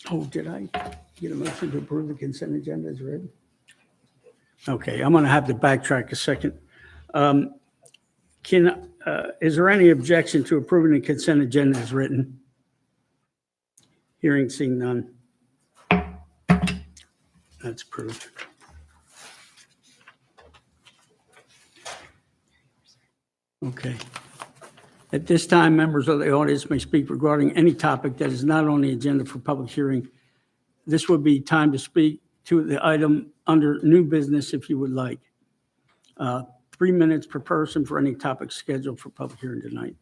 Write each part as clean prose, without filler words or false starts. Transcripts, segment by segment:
Oh, did I get a motion to approve the consent agenda as written? Okay, I'm going to have to backtrack a second. Is there any objection to approving the consent agenda as written? Hearing, seeing none. That's approved. Okay. At this time, members of the audience may speak regarding any topic that is not on the agenda for public hearing. This would be time to speak to the item under new business if you would like. 3 minutes per person for any topic scheduled for public hearing tonight.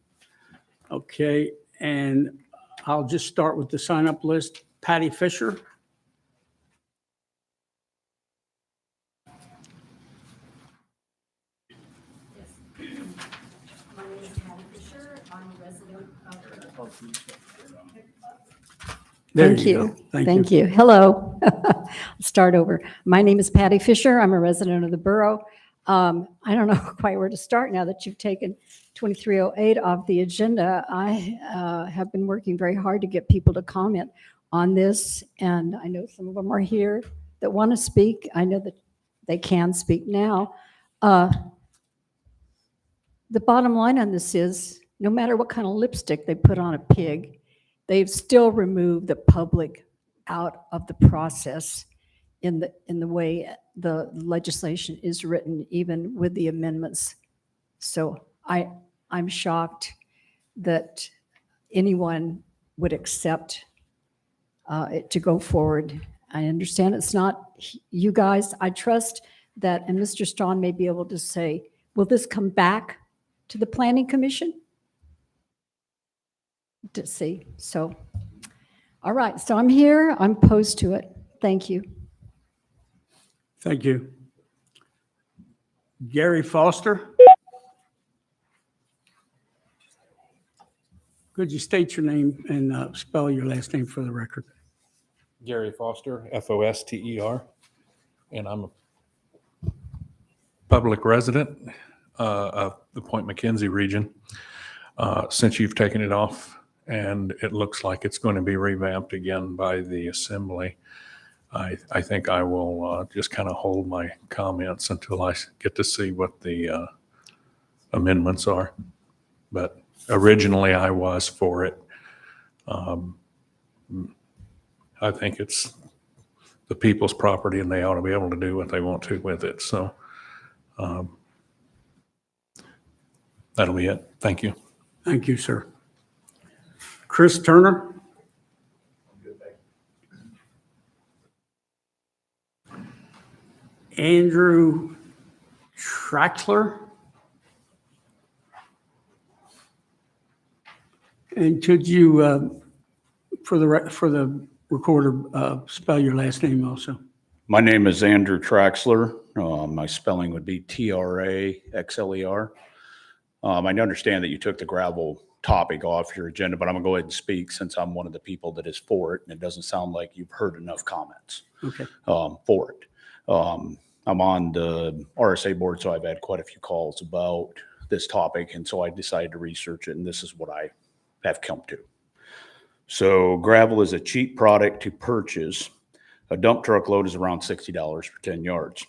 Okay, and I'll just start with the sign-up list. Patty Fisher. Thank you. Thank you. Hello. I'll start over. My name is Patty Fisher. I'm a resident of the borough. I don't know quite where to start now that you've taken 2308 off the agenda. I have been working very hard to get people to comment on this, and I know some of them are here that want to speak. I know that they can speak now. The bottom line on this is, no matter what kind of lipstick they put on a pig, they've still removed the public out of the process in the way the legislation is written, even with the amendments. So I'm shocked that anyone would accept it to go forward. I understand it's not you guys. I trust that, and Mr. Strawn may be able to say, will this come back to the Planning Commission? To see. So, all right. So I'm here. I'm opposed to it. Thank you. Thank you. Gary Foster. Could you state your name and spell your last name for the record? Gary Foster, Foster, and I'm a public resident of the Point McKenzie region. Since you've taken it off, and it looks like it's going to be revamped again by the assembly, I think I will just kind of hold my comments until I get to see what the amendments are. But originally I was for it. I think it's the people's property and they ought to be able to do what they want to with it. So that'll be it. Thank you. Thank you, sir. Chris Turner. Andrew Traxler. And could you, for the recorder, spell your last name also? My name is Andrew Traxler. My spelling would be Traxler. I understand that you took the gravel topic off your agenda, but I'm gonna go ahead and speak since I'm one of the people that is for it, and it doesn't sound like you've heard enough comments for it. I'm on the RSA board, so I've had quite a few calls about this topic, and so I decided to research it, and this is what I have come to. So gravel is a cheap product to purchase. A dump truck load is around $60 for 10 yards.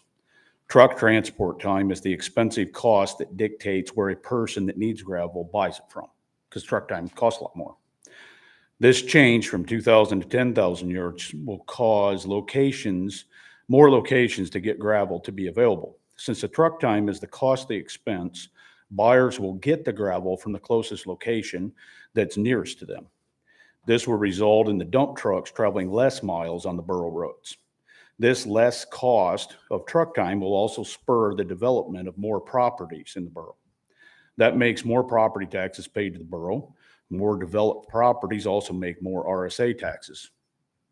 Truck transport time is the expensive cost that dictates where a person that needs gravel buys it from, because truck time costs a lot more. This change from 2,000 to 10,000 yards will cause more locations to get gravel to be available. Since the truck time is the costly expense, buyers will get the gravel from the closest location that's nearest to them. This will result in the dump trucks traveling less miles on the borough roads. This less cost of truck time will also spur the development of more properties in the borough. That makes more property taxes paid to the borough. More developed properties also make more RSA taxes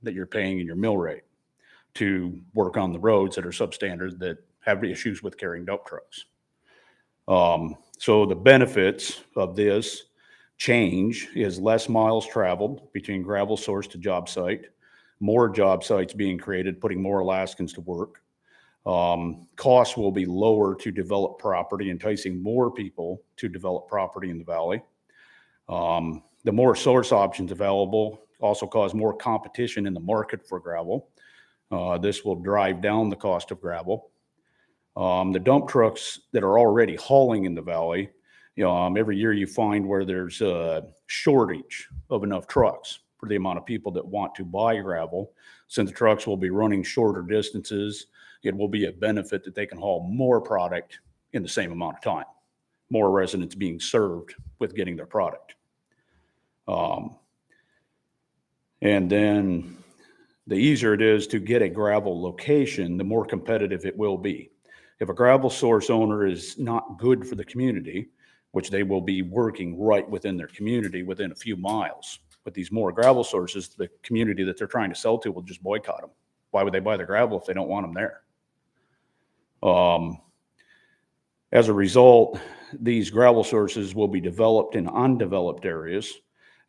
that you're paying in your mill rate to work on the roads that are substandard that have issues with carrying dump trucks. So the benefits of this change is less miles traveled between gravel source to job site, more job sites being created, putting more Alaskans to work. Costs will be lower to develop property, enticing more people to develop property in the valley. The more source options available also cause more competition in the market for gravel. This will drive down the cost of gravel. The dump trucks that are already hauling in the valley, every year you find where there's a shortage of enough trucks for the amount of people that want to buy gravel. Since the trucks will be running shorter distances, it will be a benefit that they can haul more product in the same amount of time. More residents being served with getting their product. And then the easier it is to get a gravel location, the more competitive it will be. If a gravel source owner is not good for the community, which they will be working right within their community within a few miles, but these more gravel sources, the community that they're trying to sell to will just boycott them. Why would they buy the gravel if they don't want them there? As a result, these gravel sources will be developed in undeveloped areas.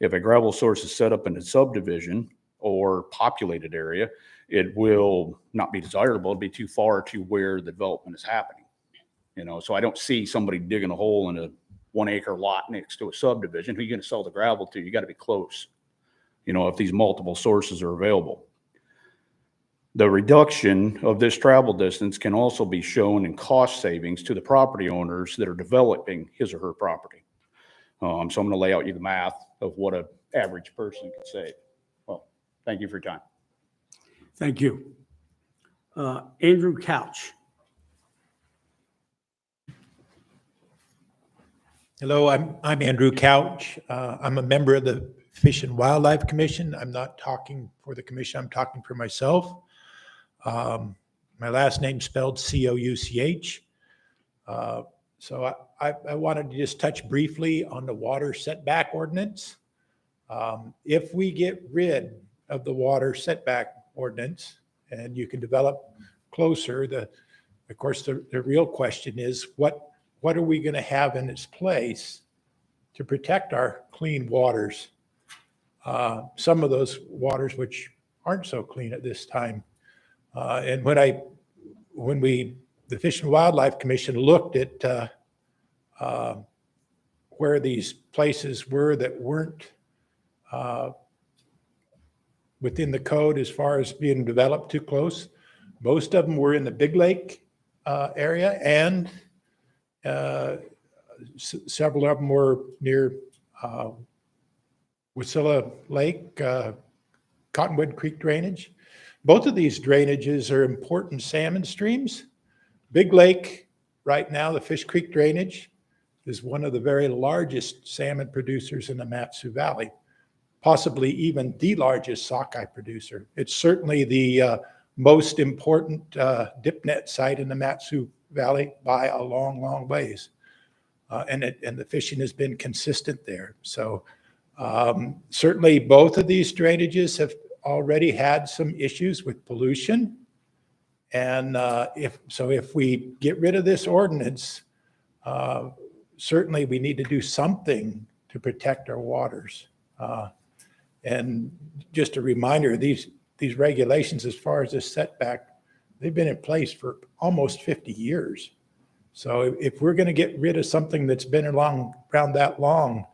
If a gravel source is set up in a subdivision or populated area, it will not be desirable. It'll be too far to where the development is happening. So I don't see somebody digging a hole in a 1 acre lot next to a subdivision. Who are you going to sell the gravel to? You got to be close, if these multiple sources are available. The reduction of this travel distance can also be shown in cost savings to the property owners that are developing his or her property. So I'm going to lay out you the math of what an average person could save. Well, thank you for your time. Thank you. Andrew Couch. Hello, I'm Andrew Couch. I'm a member of the Fish and Wildlife Commission. I'm not talking for the commission, I'm talking for myself. My last name's spelled C-O-U-C-H. So I wanted to just touch briefly on the water setback ordinance. If we get rid of the water setback ordinance and you can develop closer, of course, the real question is what are we going to have in its place to protect our clean waters? Some of those waters which aren't so clean at this time. And when the Fish and Wildlife Commission looked at where these places were that weren't within the code as far as being developed too close, most of them were in the Big Lake area, and several of them were near Wasilla Lake, Cottonwood Creek drainage. Both of these drainages are important salmon streams. Big Lake, right now, the Fish Creek drainage is one of the very largest salmon producers in the Mat-Su Valley, possibly even the largest sockeye producer. It's certainly the most important dip net site in the Mat-Su Valley by a long, long ways. And the fishing has been consistent there. So certainly both of these drainages have already had some issues with pollution. And if we get rid of this ordinance, certainly we need to do something to protect our waters. And just a reminder, these regulations as far as this setback, they've been in place for almost 50 years. So if we're going to get rid of something that's been around that long,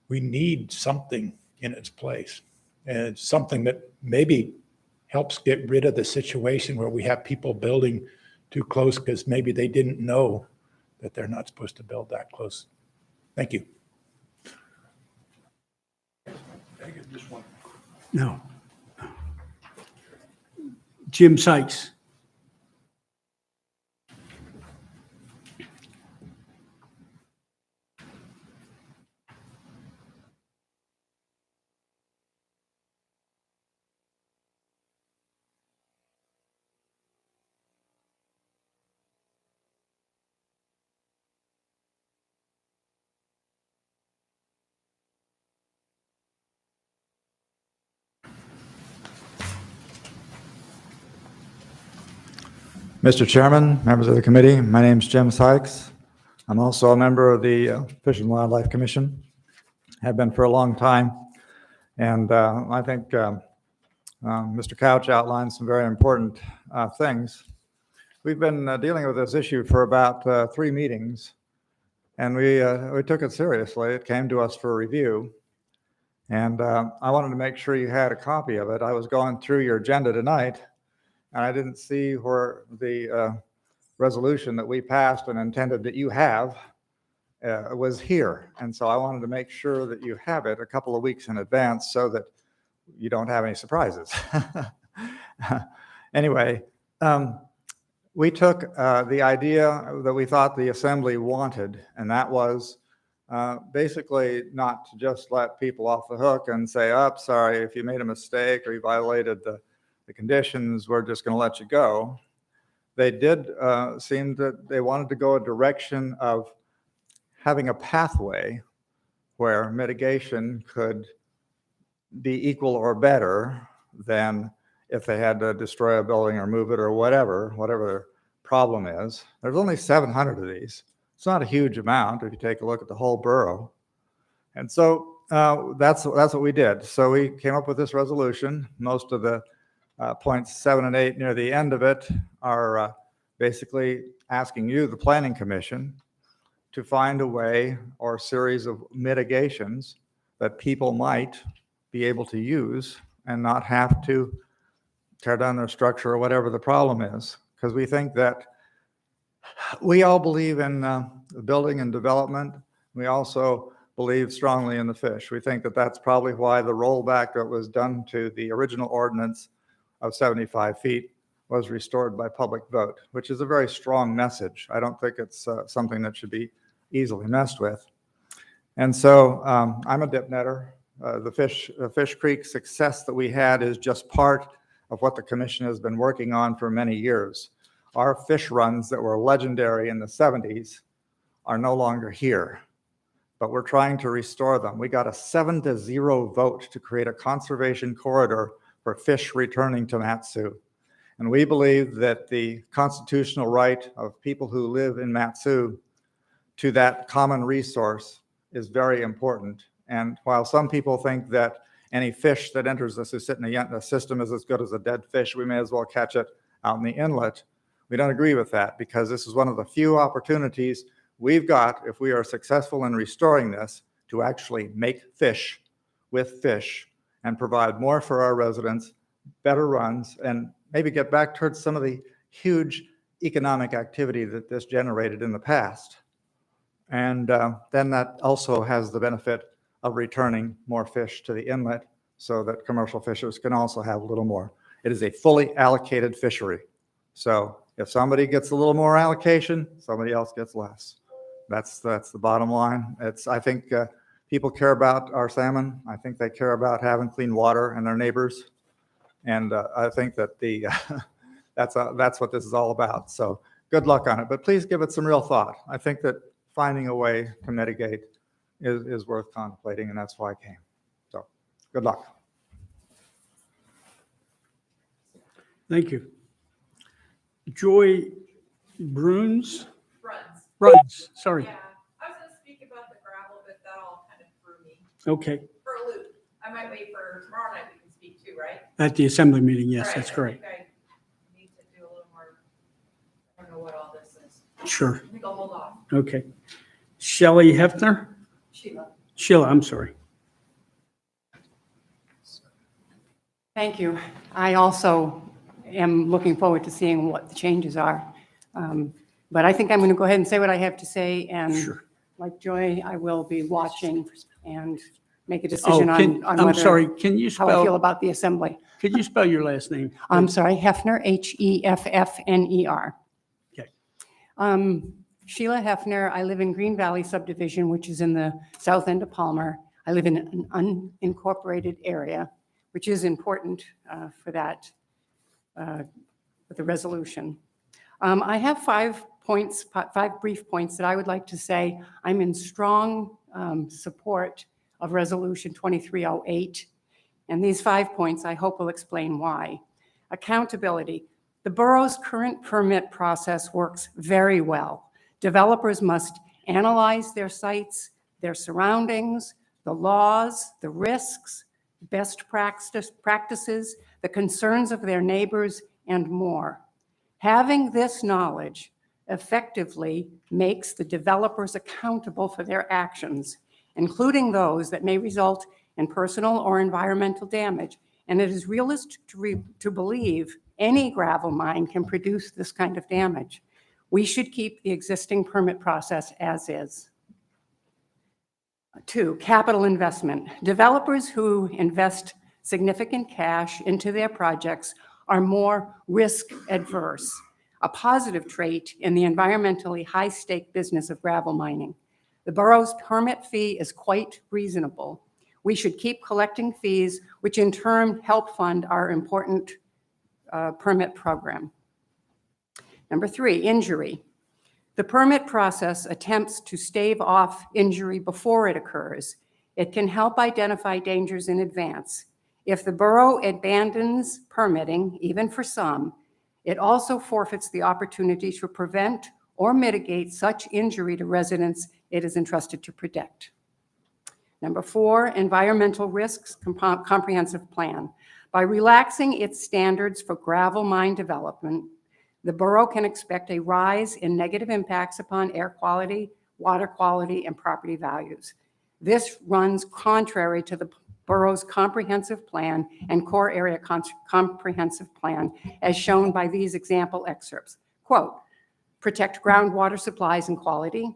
we need something in its place. And it's something that maybe helps get rid of the situation where we have people building too close because maybe they didn't know that they're not supposed to build that close. Thank you. No. Jim Sykes. Mr. Chairman, members of the committee, my name is Jim Sykes. I'm also a member of the Fish and Wildlife Commission, have been for a long time. And I think Mr. Couch outlined some very important things. We've been dealing with this issue for about 3 meetings, and we took it seriously. It came to us for review. And I wanted to make sure you had a copy of it. I was going through your agenda tonight, and I didn't see where the resolution that we passed and intended that you have was here. And so I wanted to make sure that you have it a couple of weeks in advance so that you don't have any surprises. Anyway, we took the idea that we thought the assembly wanted, and that was basically not to just let people off the hook and say, oh, sorry, if you made a mistake or you violated the conditions, we're just going to let you go. They did seem that they wanted to go a direction of having a pathway where mitigation could be equal or better than if they had to destroy a building or move it or whatever their problem is. There's only 700 of these. It's not a huge amount if you take a look at the whole borough. And so that's what we did. So we came up with this resolution. Most of the points 7 and 8 near the end of it are basically asking you, the Planning Commission, to find a way or a series of mitigations that people might be able to use and not have to tear down their structure or whatever the problem is. Because we think that we all believe in building and development. We also believe strongly in the fish. We think that that's probably why the rollback that was done to the original ordinance of 75 feet was restored by public vote, which is a very strong message. I don't think it's something that should be easily messed with. And so I'm a dip netter. The Fish Creek success that we had is just part of what the commission has been working on for many years. Our fish runs that were legendary in the 70s are no longer here, but we're trying to restore them. We got a 7-0 vote to create a conservation corridor for fish returning to Mat-Su. And we believe that the constitutional right of people who live in Mat-Su to that common resource is very important. And while some people think that any fish that enters the Susitna system is as good as a dead fish, we may as well catch it out in the inlet. We don't agree with that because this is one of the few opportunities we've got, if we are successful in restoring this, to actually make fish with fish and provide more for our residents, better runs, and maybe get back towards some of the huge economic activity that this generated in the past. And then that also has the benefit of returning more fish to the inlet so that commercial fishers can also have a little more. It is a fully allocated fishery. So if somebody gets a little more allocation, somebody else gets less. That's the bottom line. I think people care about our salmon. I think they care about having clean water and their neighbors. And I think that that's what this is all about. So good luck on it, but please give it some real thought. I think that finding a way to mitigate is worth contemplating, and that's why I came. So good luck. Thank you. Joy Bruns? Runs. Sorry. Yeah, I was gonna speak about the gravel, but that all kind of threw me Okay. for a loop. I might wait for tomorrow night, we can speak too, right? At the assembly meeting, yes, Right, that's correct. I think I need to do a little more, I don't know what all this is. Sure. I think I'll hold off. Okay. Shelley Hefner? Sheila, I'm sorry. Thank you. I also am looking forward to seeing what the changes are. But I think I'm going to go ahead and say what I have to say, and Sure. like Joy, I will be watching and make a Oh, decision on I'm whether, sorry, can you how I feel spell, about the assembly. could you spell your last name? I'm sorry, Hefner, Heffner. Okay. Sheila Hefner, I live in Green Valley subdivision, which is in the south end of Palmer. I live in an unincorporated area, which is important for that, for the resolution. I have 5 brief points that I would like to say. I'm in strong support of Resolution 2308. And these 5 points, I hope, will explain why. Accountability. The borough's current permit process works very well. Developers must analyze their sites, their surroundings, the laws, the risks, best practices, the concerns of their neighbors, and more. Having this knowledge effectively makes the developers accountable for their actions, including those that may result and personal or environmental damage. And it is realistic to believe any gravel mine can produce this kind of damage. We should keep the existing permit process as is. 2, capital investment. Developers who invest significant cash into their projects are more risk adverse, a positive trait in the environmentally high-stake business of gravel mining. The borough's permit fee is quite reasonable. We should keep collecting fees, which in turn help fund our important permit program. Number 3, injury. The permit process attempts to stave off injury before it occurs. It can help identify dangers in advance. If the borough abandons permitting, even for some, it also forfeits the opportunity to prevent or mitigate such injury to residents it is entrusted to protect. Number 4, environmental risks comprehensive plan. By relaxing its standards for gravel mine development, the borough can expect a rise in negative impacts upon air quality, water quality, and property values. This runs contrary to the borough's comprehensive plan and core area comprehensive plan, as shown by these example excerpts. Quote, protect groundwater supplies and quality.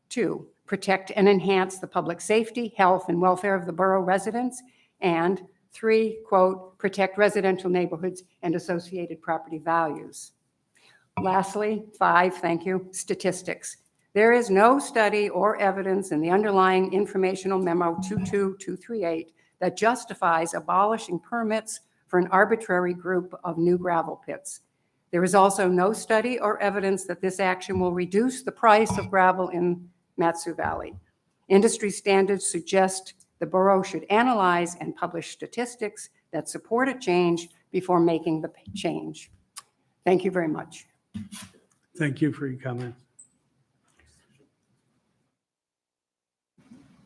2, protect and enhance the public safety, health, and welfare of the borough residents. And 3, quote, protect residential neighborhoods and associated property values. Lastly, 5, thank you, statistics. There is no study or evidence in the underlying informational memo 22238 that justifies abolishing permits for an arbitrary group of new gravel pits. There is also no study or evidence that this action will reduce the price of gravel in Mat-Su Valley. Industry standards suggest the borough should analyze and publish statistics that support a change before making the change. Thank you very much. Thank you for your comment.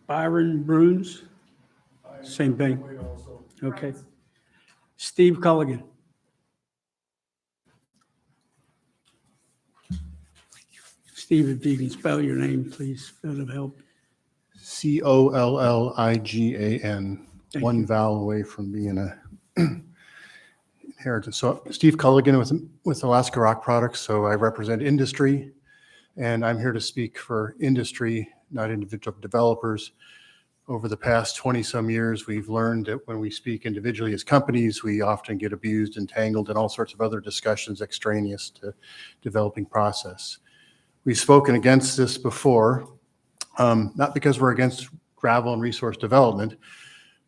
Byron Bruns, same thing. Okay. Steve Culligan. Steve, if you can spell your name, please, that'll help. Colligan, Thank one you. vowel away from being a inheritance. So Steve Culligan with Alaska Rock Products. So I represent industry, and I'm here to speak for industry, not individual developers. Over the past 20 some years, we've learned that when we speak individually as companies, we often get abused, entangled in all sorts of other discussions extraneous to developing process. We've spoken against this before, not because we're against gravel and resource development,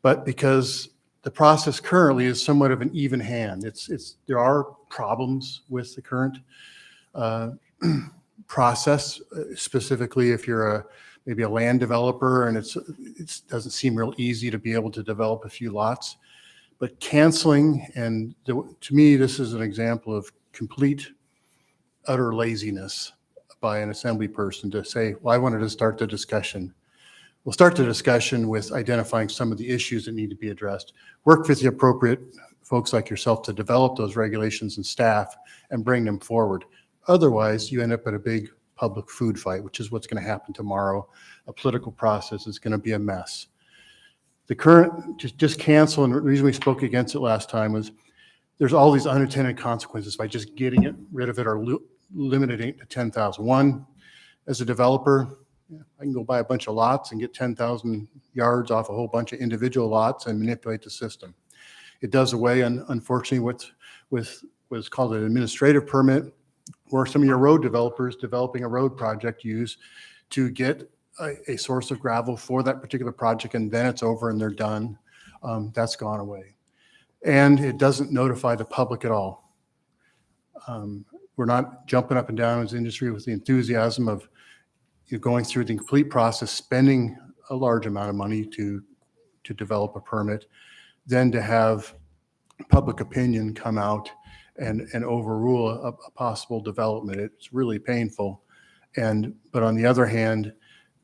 but because the process currently is somewhat of an even hand. There are problems with the current process, specifically if you're maybe a land developer and it doesn't seem real easy to be able to develop a few lots. But canceling, and to me, this is an example of complete, utter laziness by an assembly person to say, well, I wanted to start the discussion. We'll start the discussion with identifying some of the issues that need to be addressed. Work with the appropriate folks like yourself to develop those regulations and staff and bring them forward. Otherwise, you end up at a big public food fight, which is what's going to happen tomorrow. A political process is going to be a mess. The current, just cancel, and the reason we spoke against it last time was there's all these unintended consequences by just getting rid of it or limiting it to 10,000. One, as a developer, I can go buy a bunch of lots and get 10,000 yards off a whole bunch of individual lots and manipulate the system. It does away, unfortunately, with what's called an administrative permit, where some of your road developers developing a road project use to get a source of gravel for that particular project, and then it's over and they're done. That's gone away. And it doesn't notify the public at all. We're not jumping up and down as industry with the enthusiasm of going through the complete process, spending a large amount of money to develop a permit, then to have public opinion come out and overrule a possible development. It's really painful. But on the other hand,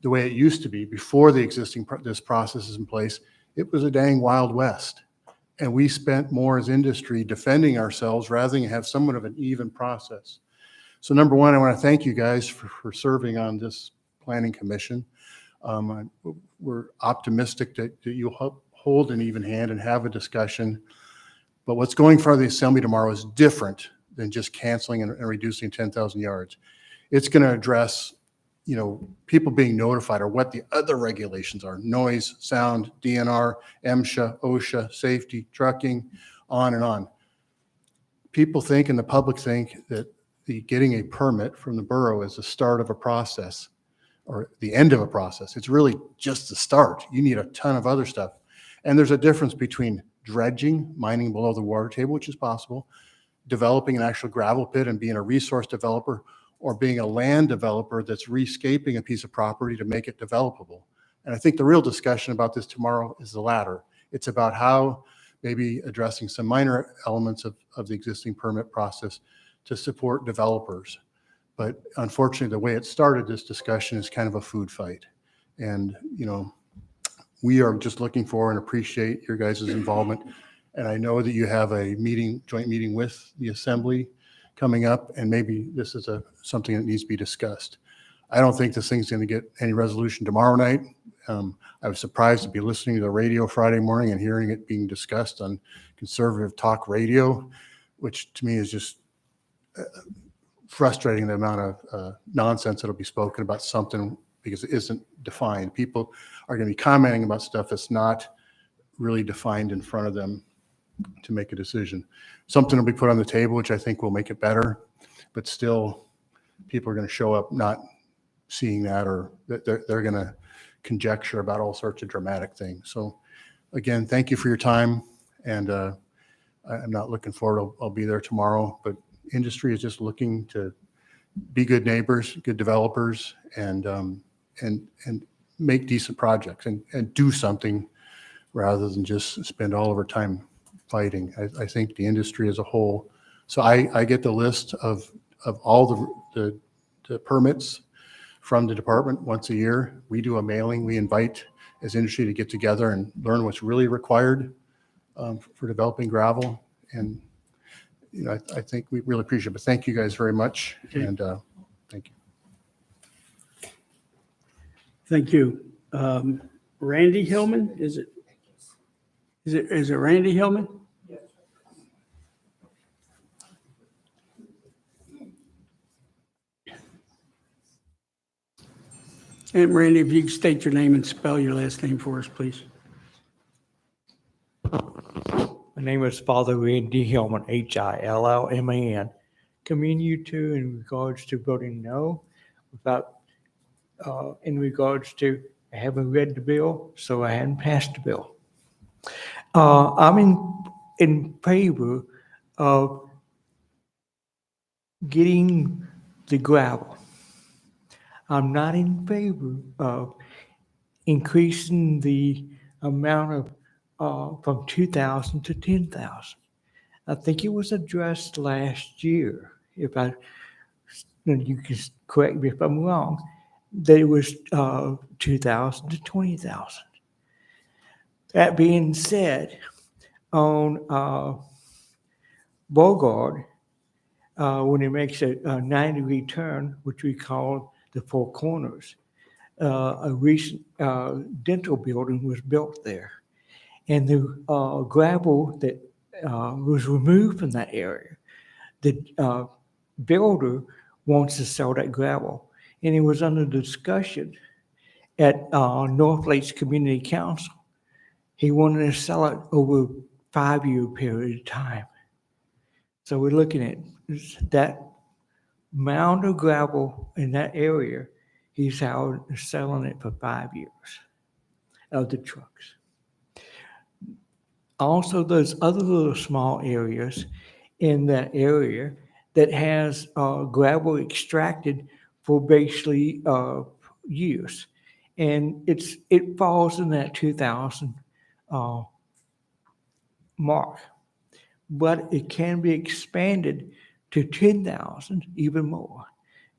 the way it used to be before this process is in place, it was a dang Wild West. And we spent more as industry defending ourselves rather than have somewhat of an even process. So number one, I want to thank you guys for serving on this planning commission. We're optimistic that you'll hold an even hand and have a discussion. But what's going in front of the assembly tomorrow is different than just canceling and reducing 10,000 yards. It's going to address, people being notified or what the other regulations are: noise, sound, DNR, MSHA, OSHA, safety, trucking, on and on. People think, and the public think, that getting a permit from the borough is the start of a process or the end of a process. It's really just the start. You need a ton of other stuff. And there's a difference between dredging, mining below the water table, which is possible, developing an actual gravel pit and being a resource developer, or being a land developer that's rescaping a piece of property to make it developable. And I think the real discussion about this tomorrow is the latter. It's about how maybe addressing some minor elements of the existing permit process to support developers. But unfortunately, the way it started, this discussion is kind of a food fight. And, we are just looking for and appreciate your guys' involvement. And I know that you have a joint meeting with the assembly coming up, and maybe this is something that needs to be discussed. I don't think this thing's going to get any resolution tomorrow night. I was surprised to be listening to the radio Friday morning and hearing it being discussed on conservative talk radio, which to me is just frustrating, the amount of nonsense that'll be spoken about something because it isn't defined. People are going to be commenting about stuff that's not really defined in front of them to make a decision. Something will be put on the table, which I think will make it better, but still people are going to show up not seeing that, or they're going to conjecture about all sorts of dramatic things. So again, thank you for your time. And I'm not looking forward. I'll be there tomorrow, but industry is just looking to be good neighbors, good developers, and make decent projects and do something rather than just spend all of our time fighting. I think the industry as a whole. So I get the list of all the permits from the department once a year. We do a mailing. We invite as industry to get together and learn what's really required for developing gravel. And I think we really appreciate it. But thank you guys very much. And thank you. Thank you. Randy Hillman, is it Randy Hillman? Yes. And Randy, if you could state your name and spell your last name for us, please. My name is Father Randy Hillman, Hillman. Commend you two in regards to voting no, in regards to I haven't read the bill, so I hadn't passed the bill. I'm in favor of getting the gravel. I'm not in favor of increasing the amount of from 2,000 to 10,000. I think it was addressed last year. You can correct me if I'm wrong, that it was 2,000 to 20,000. That being said, on Bogard, when it makes a 90-degree turn, which we call the Four Corners, a recent dental building was built there. And the gravel that was removed from that area, the builder wants to sell that gravel. And it was under discussion at North Lakes Community Council. He wanted to sell it over a 5-year period of time. So we're looking at that mound of gravel in that area. He's selling it for 5 years of the trucks. Also, there's other little small areas in that area that has gravel extracted for basically use. And it falls in that 2,000 mark. But it can be expanded to 10,000, even more.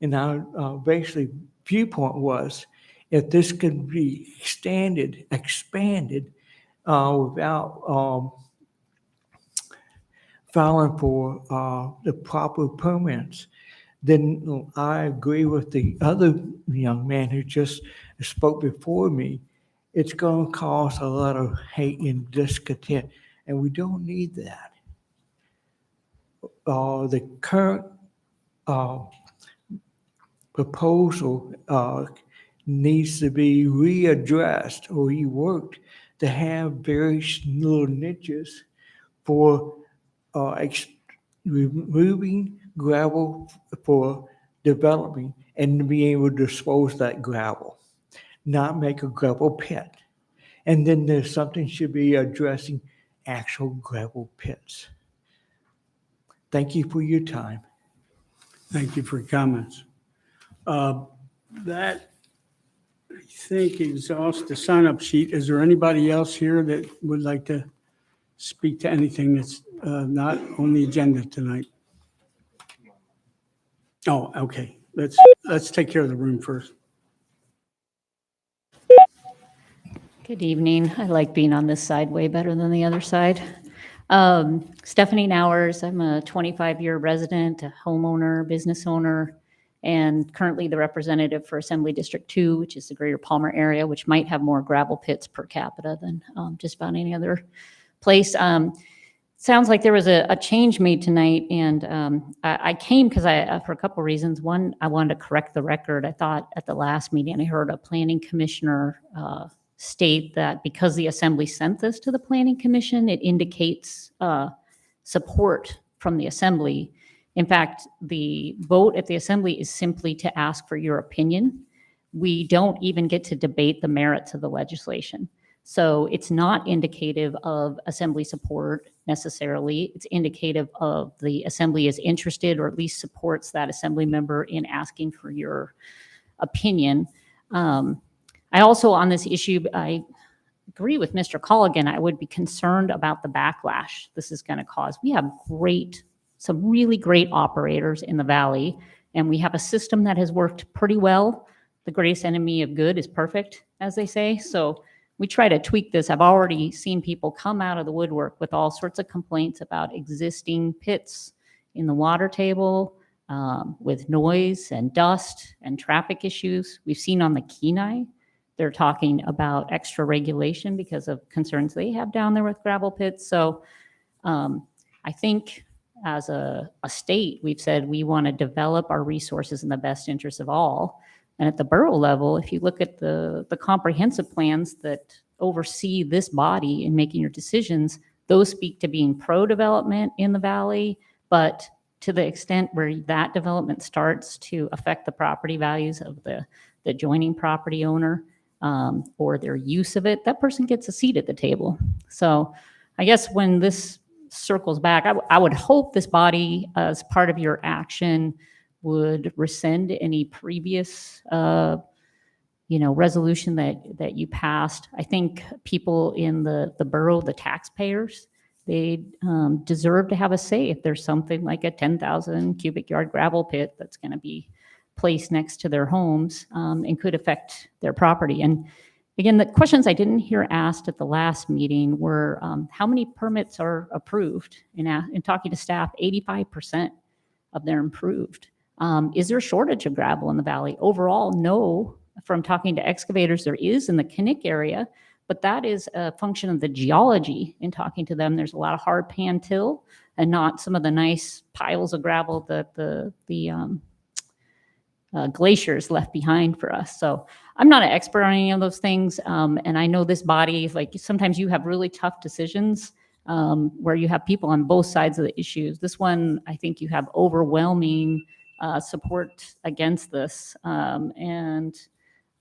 And our basically viewpoint was, if this could be expanded without filing for the proper permits, then I agree with the other young man who just spoke before me, it's going to cause a lot of hate and discontent, and we don't need that. The current proposal needs to be readdressed or reworked to have very little niches for removing gravel for developing and being able to dispose that gravel, not make a gravel pit. And then there's something should be addressing actual gravel pits. Thank you for your time. Thank you for your comments. That, I think, exhausts the sign-up sheet. Is there anybody else here that would like to speak to anything that's not on the agenda tonight? Oh, okay. Let's take care of the room first. Good evening. I like being on this side way better than the other side. Stephanie Nowers, I'm a 25-year resident, a homeowner, business owner, and currently the representative for Assembly District 2, which is the Greater Palmer area, which might have more gravel pits per capita than just about any other place. Sounds like there was a change made tonight, and I came because for a couple reasons. One, I wanted to correct the record. I thought at the last meeting I heard a planning commissioner state that because the assembly sent this to the planning commission, it indicates support from the assembly. In fact, the vote at the assembly is simply to ask for your opinion. We don't even get to debate the merits of the legislation. So it's not indicative of assembly support necessarily. It's indicative of the assembly is interested or at least supports that assembly member in asking for your opinion. I also, on this issue, I agree with Mr. Colligan. I would be concerned about the backlash this is going to cause. We have some really great operators in the valley, and we have a system that has worked pretty well. The greatest enemy of good is perfect, as they say. So we try to tweak this. I've already seen people come out of the woodwork with all sorts of complaints about existing pits in the water table, with noise and dust and traffic issues. We've seen on the Kenai, they're talking about extra regulation because of concerns they have down there with gravel pits. So I think as a state, we've said we want to develop our resources in the best interest of all. And at the borough level, if you look at the comprehensive plans that oversee this body in making your decisions, those speak to being pro-development in the valley, but to the extent where that development starts to affect the property values of the adjoining property owner, or their use of it, that person gets a seat at the table. So I guess when this circles back, I would hope this body, as part of your action, would rescind any previous resolution that you passed. I think people in the borough, the taxpayers, they deserve to have a say if there's something like a 10,000 cubic yard gravel pit that's going to be placed next to their homes and could affect their property. And again, the questions I didn't hear asked at the last meeting were how many permits are approved? In talking to staff, 85% of them are approved. Is there a shortage of gravel in the valley? Overall, no. From talking to excavators, there is in the Kinnick area, but that is a function of the geology. In talking to them, there's a lot of hard pan till and not some of the nice piles of gravel that the glaciers left behind for us. So I'm not an expert on any of those things. And I know this body, like sometimes you have really tough decisions where you have people on both sides of the issues. This one, I think you have overwhelming support against this. And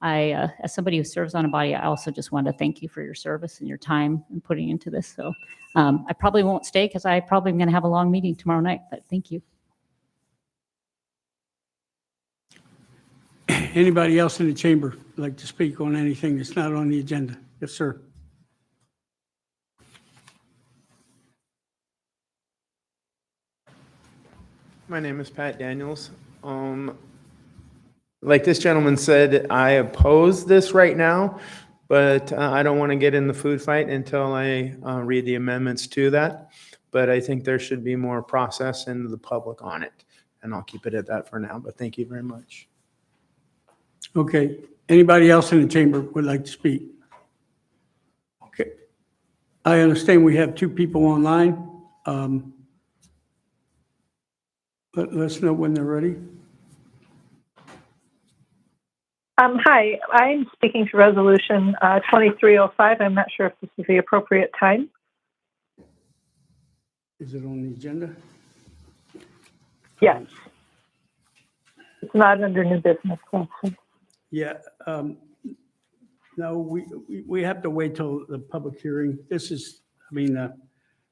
I, as somebody who serves on a body, I also just want to thank you for your service and your time and putting into this. So I probably won't stay because I probably am going to have a long meeting tomorrow night, but thank you. Anybody else in the chamber like to speak on anything that's not on the agenda? Yes, sir. My name is Pat Daniels. Like this gentleman said, I oppose this right now, but I don't want to get in the food fight until I read the amendments to that. But I think there should be more process into the public on it. And I'll keep it at that for now, but thank you very much. Okay. Anybody else in the chamber would like to speak? I understand we have two people online. Let us know when they're ready. Hi, I'm speaking to Resolution 2305. I'm not sure if this is the appropriate time. Is it on the agenda? Yes. It's not under new business. Yeah. No, we have to wait till the public hearing. This is,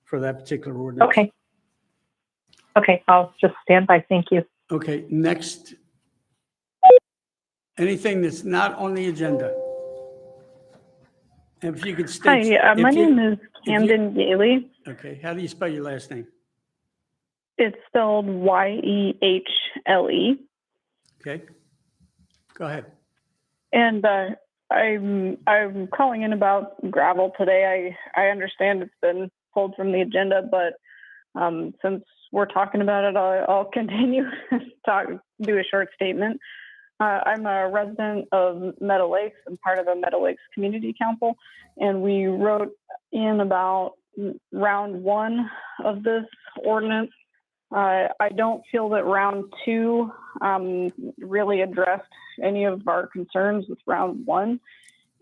for that particular ordinance. Okay. Okay, I'll just stand by. Thank you. Okay, next. Anything that's not on the agenda. And if you could state. Hi, my if you- name is Camden Gailey. Okay, how do you spell your last name? It's spelled Yehle. Okay, go ahead. And I'm calling in about gravel today. I understand it's been pulled from the agenda, but since we're talking about it, I'll continue do a short statement. I'm a resident of Meadow Lakes. I'm part of the Meadow Lakes Community Council, and we wrote in about round 1 of this ordinance. I don't feel that round 2 really addressed any of our concerns with round 1.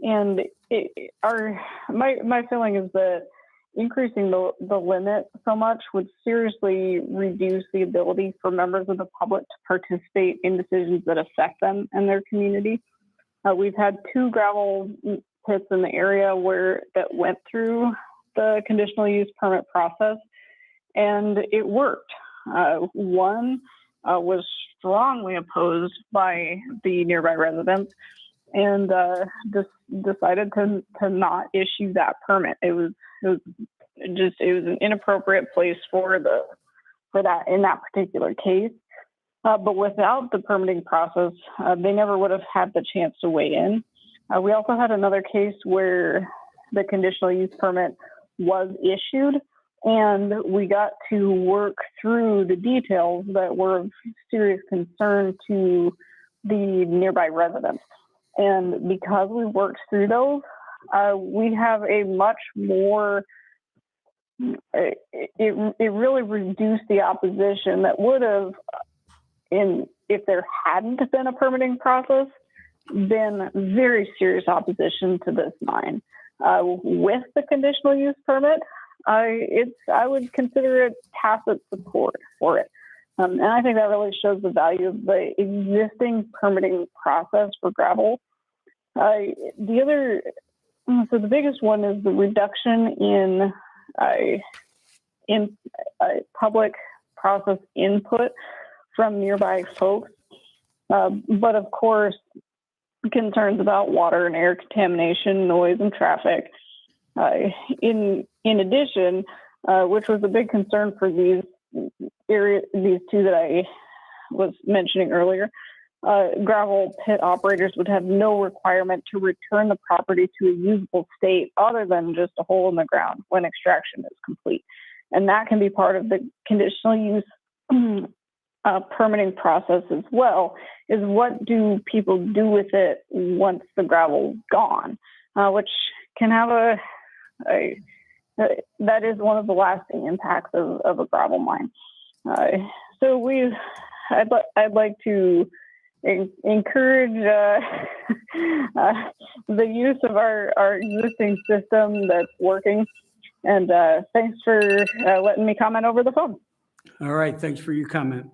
And my feeling is that increasing the limit so much would seriously reduce the ability for members of the public to participate in decisions that affect them and their community. We've had 2 gravel pits in the area that went through the conditional use permit process, and it worked. One was strongly opposed by the nearby residents and decided to not issue that permit. It was an inappropriate place for that in that particular case. But without the permitting process, they never would have had the chance to weigh in. We also had another case where the conditional use permit was issued, and we got to work through the details that were of serious concern to the nearby residents. And because we worked through those, we have a much more, it really reduced the opposition that would have, if there hadn't been a permitting process, been very serious opposition to this mine. With the conditional use permit, I would consider it tacit support for it. And I think that really shows the value of the existing permitting process for gravel. The biggest one is the reduction in public process input from nearby folks. But of course, concerns about water and air contamination, noise, and traffic. In addition, which was a big concern for these 2 that I was mentioning earlier, gravel pit operators would have no requirement to return the property to a usable state other than just a hole in the ground when extraction is complete. And that can be part of the conditional use permitting process as well, is what do people do with it once the gravel's gone, which can have that is one of the lasting impacts of a gravel mine. So I'd like to encourage the use of our existing system that's working. And thanks for letting me comment over the phone. All right, thanks for your comment.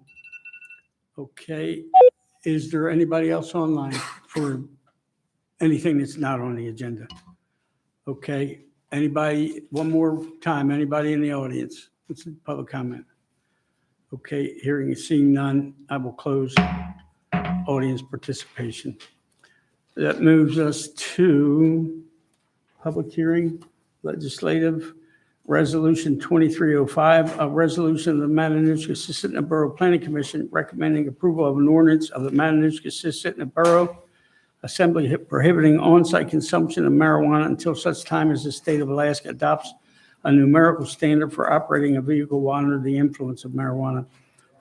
Okay, is there anybody else online for anything that's not on the agenda? Okay, anybody, one more time, anybody in the audience? What's the public comment? Okay, hearing and seeing none, I will close audience participation. That moves us to public hearing, legislative resolution 2305, a resolution of the Matanuska-Susitna Borough Planning Commission recommending approval of an ordinance of the Matanuska-Susitna Borough Assembly prohibiting on-site consumption of marijuana until such time as the state of Alaska adopts a numerical standard for operating a vehicle while under the influence of marijuana,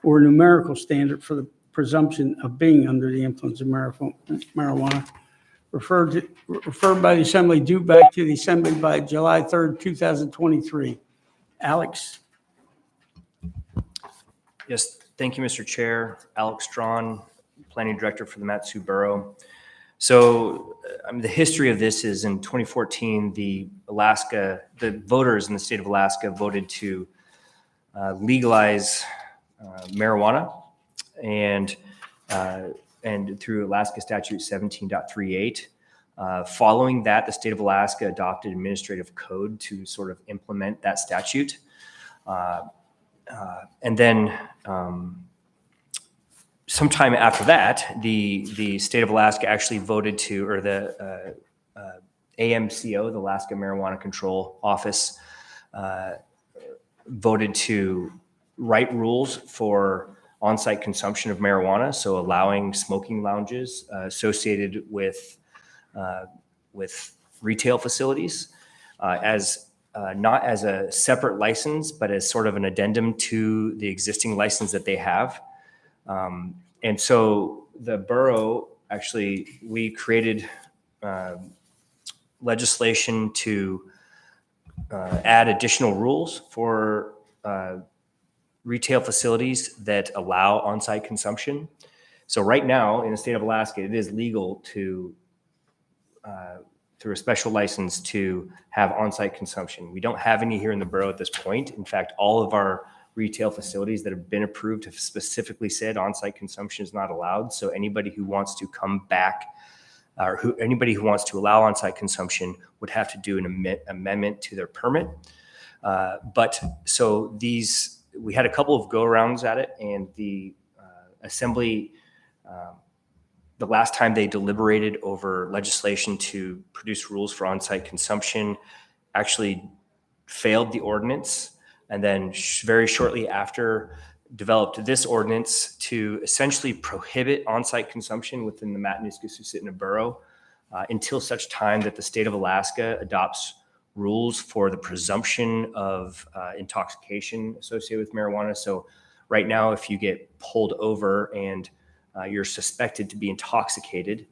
or a numerical standard for the presumption of being under the influence of marijuana, referred by the Assembly due back to the Assembly by July 3rd, 2023. Alex? Yes, thank you, Mr. Chair. Alex Strawn, Planning Director for the Mat-Su Borough. So the history of this is in 2014, the voters in the state of Alaska voted to legalize marijuana and through Alaska Statute 17.38. Following that, the state of Alaska adopted administrative code to sort of implement that statute. And then sometime after that, the state of Alaska actually voted to, or the AMCO, the Alaska Marijuana Control Office, voted to write rules for on-site consumption of marijuana, so allowing smoking lounges associated with retail facilities as not as a separate license, but as sort of an addendum to the existing license that they have. And so the borough, actually, we created legislation to add additional rules for retail facilities that allow on-site consumption. So right now in the state of Alaska, it is legal to, through a special license, to have on-site consumption. We don't have any here in the borough at this point. In fact, all of our retail facilities that have been approved have specifically said on-site consumption is not allowed. So anybody who wants to come back, or anybody who wants to allow on-site consumption would have to do an amendment to their permit. But so we had a couple of go-arounds at it, and the Assembly, the last time they deliberated over legislation to produce rules for on-site consumption, actually failed the ordinance, and then very shortly after developed this ordinance to essentially prohibit on-site consumption within the Matanuska-Susitna borough until such time that the state of Alaska adopts rules for the presumption of intoxication associated with marijuana. So right now, if you get pulled over and you're suspected to be intoxicated,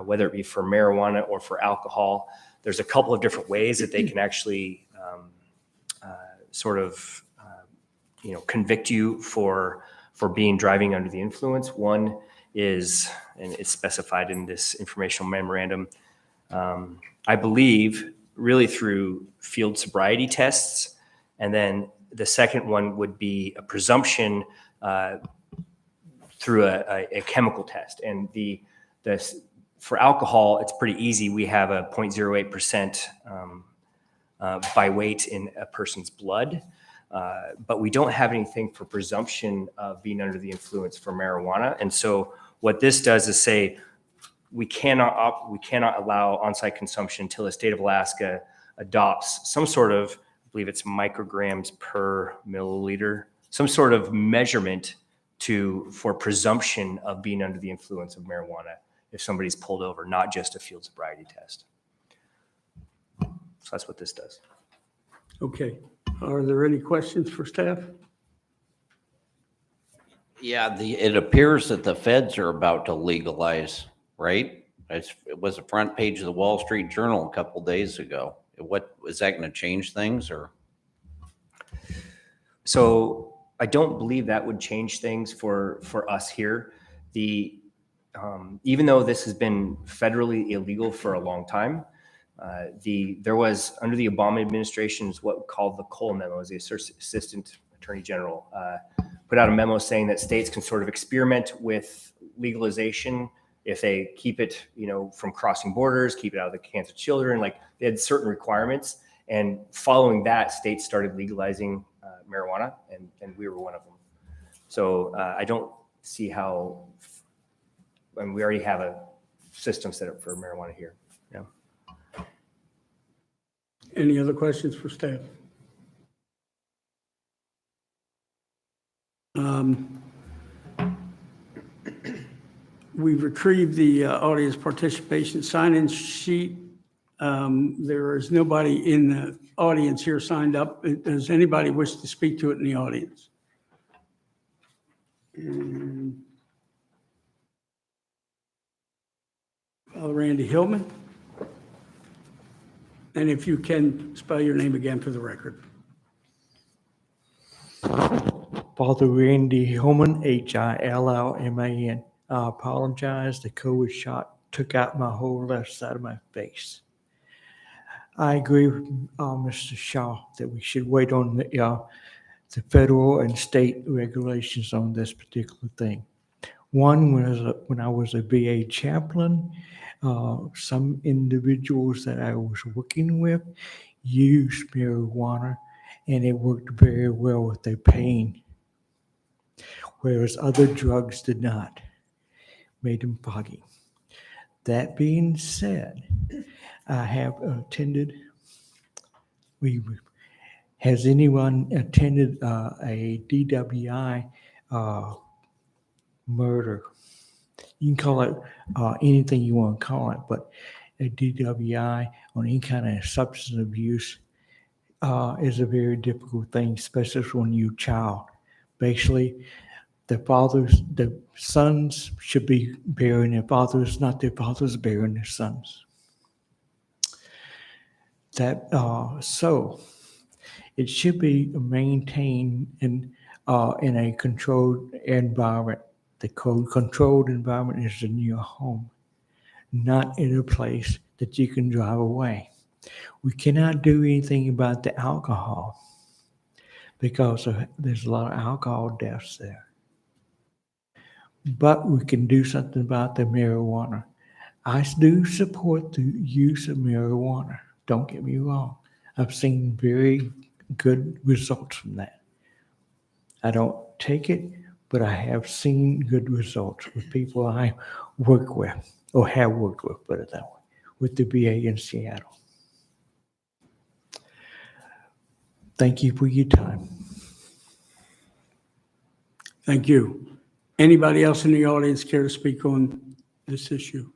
whether it be for marijuana or for alcohol, there's a couple of different ways that they can actually convict you for driving under the influence. One is, and it's specified in this informational memorandum, I believe, really through field sobriety tests. And then the second one would be a presumption through a chemical test. And for alcohol, it's pretty easy. We have a 0.08% by weight in a person's blood. But we don't have anything for presumption of being under the influence for marijuana. And so what this does is say, we cannot allow on-site consumption until the state of Alaska adopts some sort of, I believe it's micrograms per milliliter, some sort of measurement for presumption of being under the influence of marijuana if somebody's pulled over, not just a field sobriety test. So that's what this does. Okay. Are there any questions for staff? Yeah, it appears that the feds are about to legalize, right? It was the front page of the Wall Street Journal a couple days ago. What is that going to change things, or? So I don't believe that would change things for us here. Even though this has been federally illegal for a long time, there was, under the Obama administration, is what called the Cole memo, as the Assistant Attorney General put out a memo saying that states can sort of experiment with legalization if they keep it, from crossing borders, keep it out of the hands of children. Like, they had certain requirements, and following that, states started legalizing marijuana, and we were one of them. So I don't see how, and we already have a system set up for marijuana here. Yeah. Any other questions for staff? We've retrieved the audience participation sign-in sheet. There is nobody in the audience here signed up. Does anybody wish to speak to it in the audience? Randy Hillman. And if you can, spell your name again for the record. Father Randy Hillman, Hillman. I apologize. The COVID shot took out my whole left side of my face. I agree with Mr. Shaw that we should wait on the federal and state regulations on this particular thing. One was when I was a VA chaplain, some individuals that I was working with used marijuana, and it worked very well with their pain, whereas other drugs did not, made them foggy. That being said, I have attended, has anyone attended a DWI murder? You can call it anything you want to call it, but a DWI on any kind of substance abuse is a very difficult thing, especially when you're a child. Basically, the sons should be burying their fathers, not their fathers burying their sons. So it should be maintained in a controlled environment. The controlled environment is in your home, not in a place that you can drive away. We cannot do anything about the alcohol because there's a lot of alcohol deaths there. But we can do something about the marijuana. I do support the use of marijuana. Don't get me wrong. I've seen very good results from that. I don't take it, but I have seen good results with people I work with, or have worked with, put it that way, with the VA in Seattle. Thank you for your time. Thank you. Anybody else in the audience care to speak on this issue?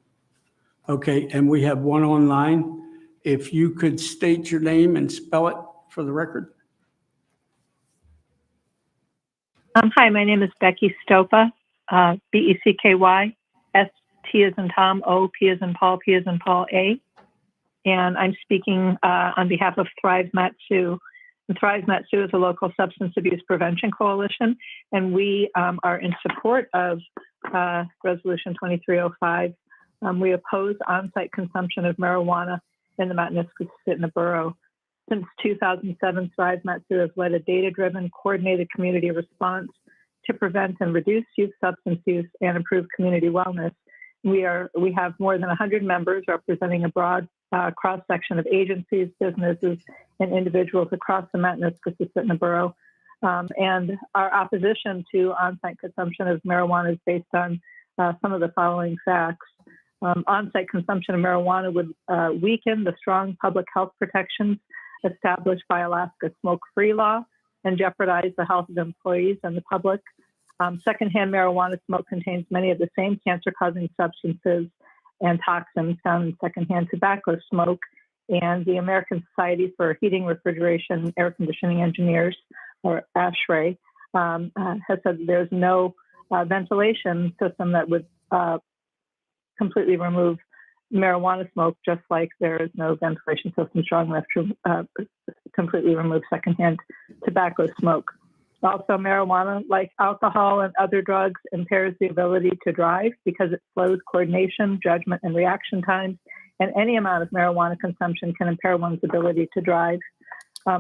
Okay, and we have one online. If you could state your name and spell it for the record. Hi, my name is Becky Stopa, Becky, S-T as in Tom, O, P as in Paul, P as in Paul, A. And I'm speaking on behalf of Thrive Mat-Su. And Thrive Mat-Su is a local substance abuse prevention coalition, and we are in support of Resolution 2305. We oppose on-site consumption of marijuana in the Matanuska-Susitna borough. Since 2007, Thrive Mat-Su has led a data-driven, coordinated community response to prevent and reduce youth substance use and improve community wellness. We have more than 100 members representing a broad cross-section of agencies, businesses, and individuals across the Matanuska-Susitna borough. And our opposition to on-site consumption of marijuana is based on some of the following facts. On-site consumption of marijuana would weaken the strong public health protections established by Alaska's smoke-free law and jeopardize the health of employees and the public. Secondhand marijuana smoke contains many of the same cancer-causing substances and toxins found in secondhand tobacco smoke. And the American Society for Heating, Refrigeration, Air Conditioning Engineers, or ASHRAE, has said that there's no ventilation system that would completely remove marijuana smoke, just like there is no ventilation system strong enough to completely remove secondhand tobacco smoke. Also, marijuana, like alcohol and other drugs, impairs the ability to drive because it slows coordination, judgment, and reaction times, and any amount of marijuana consumption can impair one's ability to drive.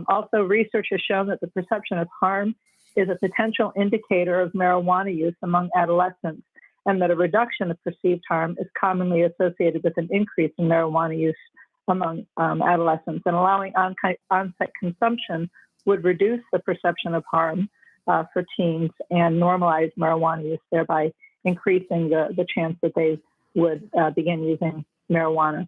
Also, research has shown that the perception of harm is a potential indicator of marijuana use among adolescents, and that a reduction of perceived harm is commonly associated with an increase in marijuana use among adolescents. And allowing on-site consumption would reduce the perception of harm for teens and normalize marijuana use, thereby increasing the chance that they would begin using marijuana.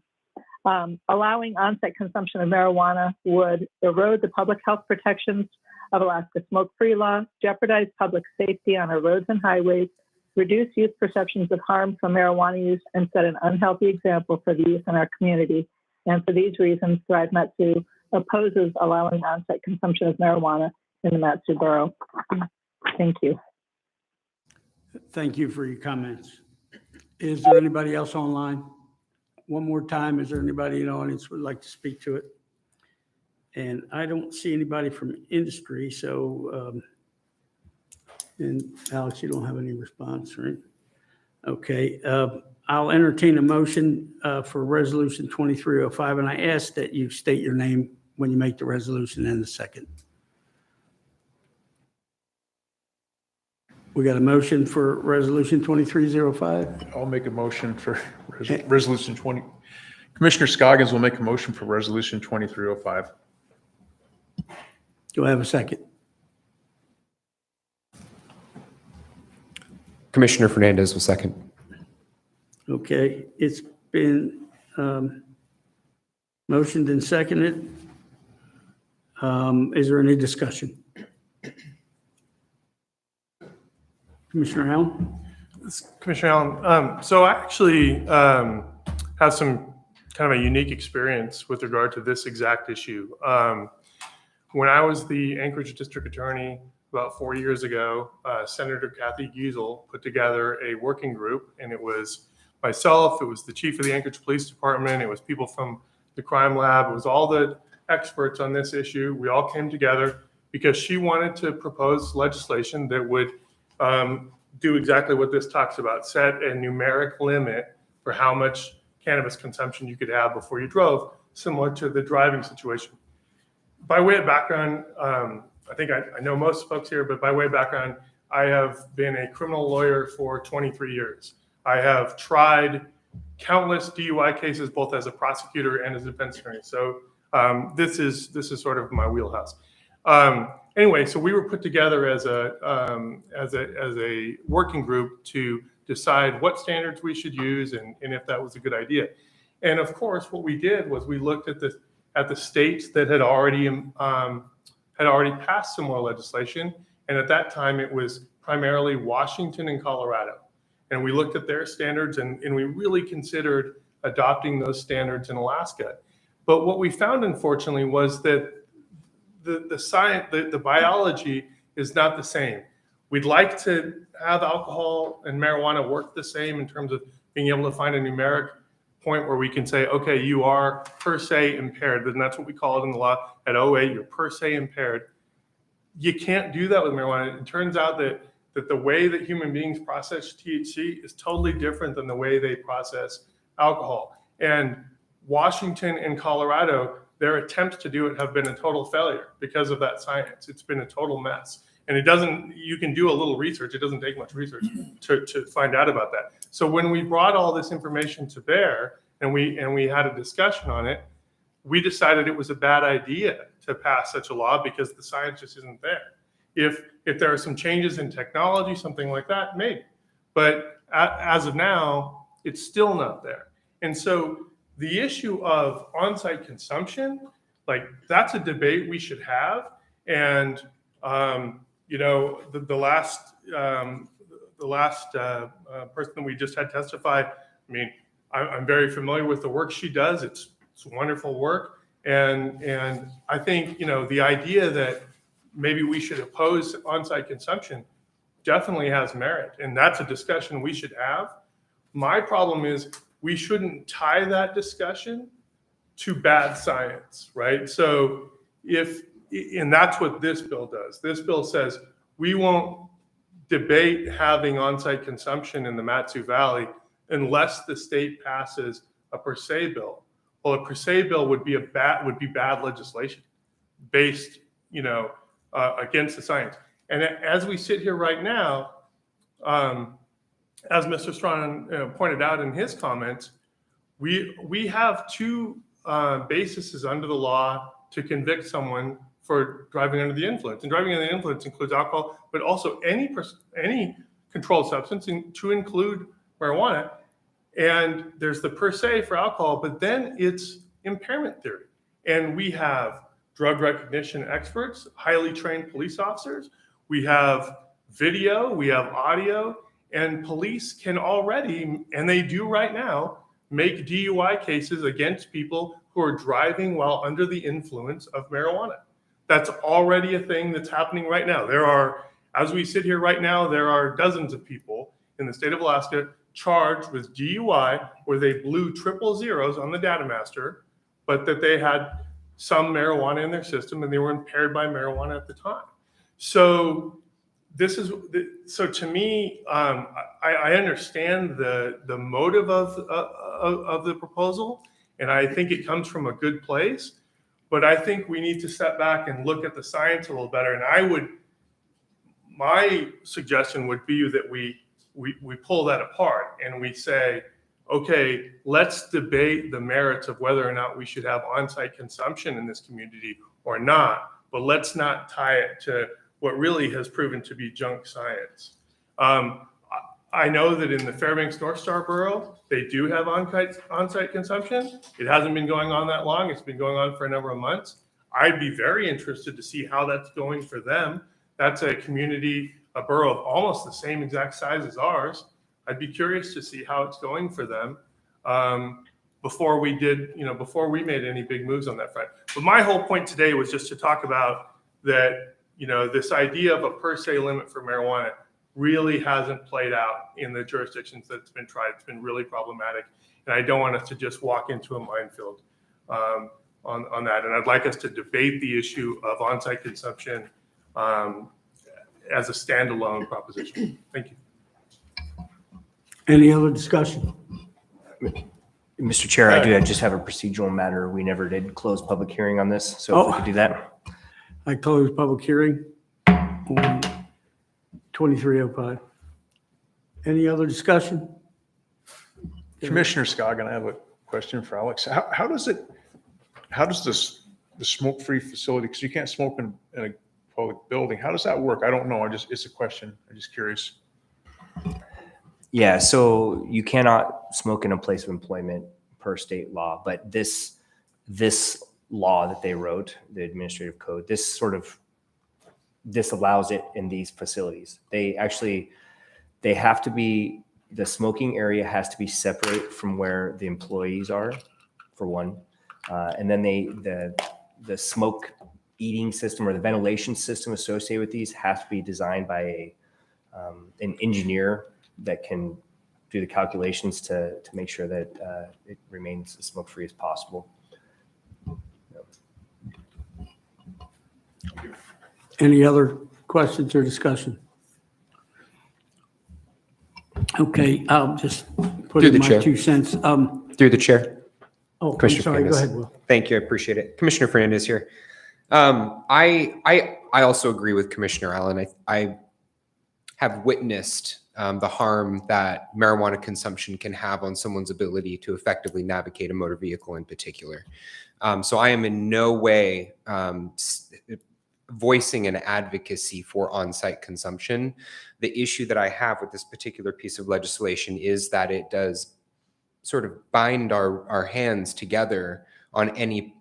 Allowing on-site consumption of marijuana would erode the public health protections of Alaska's smoke-free law, jeopardize public safety on our roads and highways, reduce youth perceptions of harm from marijuana use, and set an unhealthy example for the youth in our community. And for these reasons, Thrive Mat-Su opposes allowing on-site consumption of marijuana in the Mat-Su borough. Thank you. Thank you for your comments. Is there anybody else online? one more time, is there anybody in the audience who would like to speak to it? And I don't see anybody from industry, so, and Alex, you don't have any response, right? Okay, I'll entertain a motion for Resolution 2305, and I ask that you state your name when you make the resolution and the second. We got a motion for Resolution 2305? I'll make a motion for Resolution 20. Commissioner Scoggins will make a motion for Resolution 2305. Do I have a second? Commissioner Fernandez will second. Okay, it's been motioned and seconded. Is there any discussion? Commissioner Allen? Commissioner Allen, so I actually have some kind of a unique experience with regard to this exact issue. When I was the Anchorage District Attorney about 4 years ago, Senator Kathy Giesel put together a working group, and it was myself, it was the chief of the Anchorage Police Department, it was people from the crime lab, it was all the experts on this issue. We all came together because she wanted to propose legislation that would do exactly what this talks about, set a numeric limit for how much cannabis consumption you could have before you drove, similar to the driving situation. By way of background, I think I know most folks here, but by way of background, I have been a criminal lawyer for 23 years. I have tried countless DUI cases, both as a prosecutor and as a defense attorney. So this is sort of my wheelhouse. Anyway, so we were put together as a working group to decide what standards we should use and if that was a good idea. And of course, what we did was we looked at the states that had already passed similar legislation. And at that time, it was primarily Washington and Colorado. And we looked at their standards and we really considered adopting those standards in Alaska. But what we found, unfortunately, was that the science, the biology is not the same. We'd like to have alcohol and marijuana work the same in terms of being able to find a numeric point where we can say, okay, you are per se impaired, and that's what we call it in the law. At 08, you're per se impaired. You can't do that with marijuana. It turns out that the way that human beings process THC is totally different than the way they process alcohol. And Washington and Colorado, their attempts to do it have been a total failure because of that science. It's been a total mess. And you can do a little research. It doesn't take much research to find out about that. So when we brought all this information to bear and we had a discussion on it, we decided it was a bad idea to pass such a law because the science just isn't there. If there are some changes in technology, something like that, maybe. But as of now, it's still not there. And so the issue of on-site consumption, like that's a debate we should have. And the last person that we just had testify, I mean, I'm very familiar with the work she does. It's wonderful work. And I think, the idea that maybe we should oppose on-site consumption definitely has merit. And that's a discussion we should have. My problem is we shouldn't tie that discussion to bad science, right? So and that's what this bill does. This bill says we won't debate having on-site consumption in the Mat-Su Valley unless the state passes a per se bill. Well, a per se bill would be bad legislation based, against the science. And as we sit here right now, as Mr. Strawn pointed out in his comments, we have two bases under the law to convict someone for driving under the influence. And driving under the influence includes alcohol, but also any controlled substance, to include marijuana. And there's the per se for alcohol, but then it's impairment theory. And we have drug recognition experts, highly trained police officers. We have video, we have audio, and police can already, and they do right now, make DUI cases against people who are driving while under the influence of marijuana. That's already a thing that's happening right now. As we sit here right now, there are dozens of people in the state of Alaska charged with DUI where they blew triple zeros on the data master, but that they had some marijuana in their system and they were impaired by marijuana at the time. So so to me, I understand the motive of the proposal, and I think it comes from a good place. But I think we need to step back and look at the science a little better. And my suggestion would be that we pull that apart and we say, okay, let's debate the merits of whether or not we should have on-site consumption in this community or not. But let's not tie it to what really has proven to be junk science. I know that in the Fairbanks North Star Borough, they do have on-site consumption. It hasn't been going on that long. It's been going on for a number of months. I'd be very interested to see how that's going for them. That's a community, a borough of almost the same exact size as ours. I'd be curious to see how it's going for them before we made any big moves on that front. But my whole point today was just to talk about that, this idea of a per se limit for marijuana really hasn't played out in the jurisdictions that it's been tried. It's been really problematic. And I don't want us to just walk into a minefield on that. And I'd like us to debate the issue of on-site consumption as a standalone proposition. Thank you. Any other discussion? Mr. Chair, I do just have a procedural matter. We never did close public hearing on this, so if we could do that. I close public hearing on 2305. Any other discussion? Commissioner Scoggin, I have a question for Alex. How does the smoke-free facility, because you can't smoke in a public building, how does that work? I don't know. It's a question. I'm just curious. Yeah, so you cannot smoke in a place of employment per state law, but this law that they wrote, the administrative code, this allows it in these facilities. They have to be, the smoking area has to be separate from where the employees are, for one. And then the smoke eating system or the ventilation system associated with these has to be designed by an engineer that can do the calculations to make sure that it remains as smoke-free as possible. Any other questions or discussion? Okay, I'll just put Through in the my chair. 2 cents. Through the chair. Oh, I'm Commissioner sorry, go Fernandez. ahead, Will. Thank you. I appreciate it. Commissioner Fernandez here. I also agree with Commissioner Allen. I have witnessed the harm that marijuana consumption can have on someone's ability to effectively navigate a motor vehicle in particular. So I am in no way voicing an advocacy for on-site consumption. The issue that I have with this particular piece of legislation is that it does sort of bind our hands together on any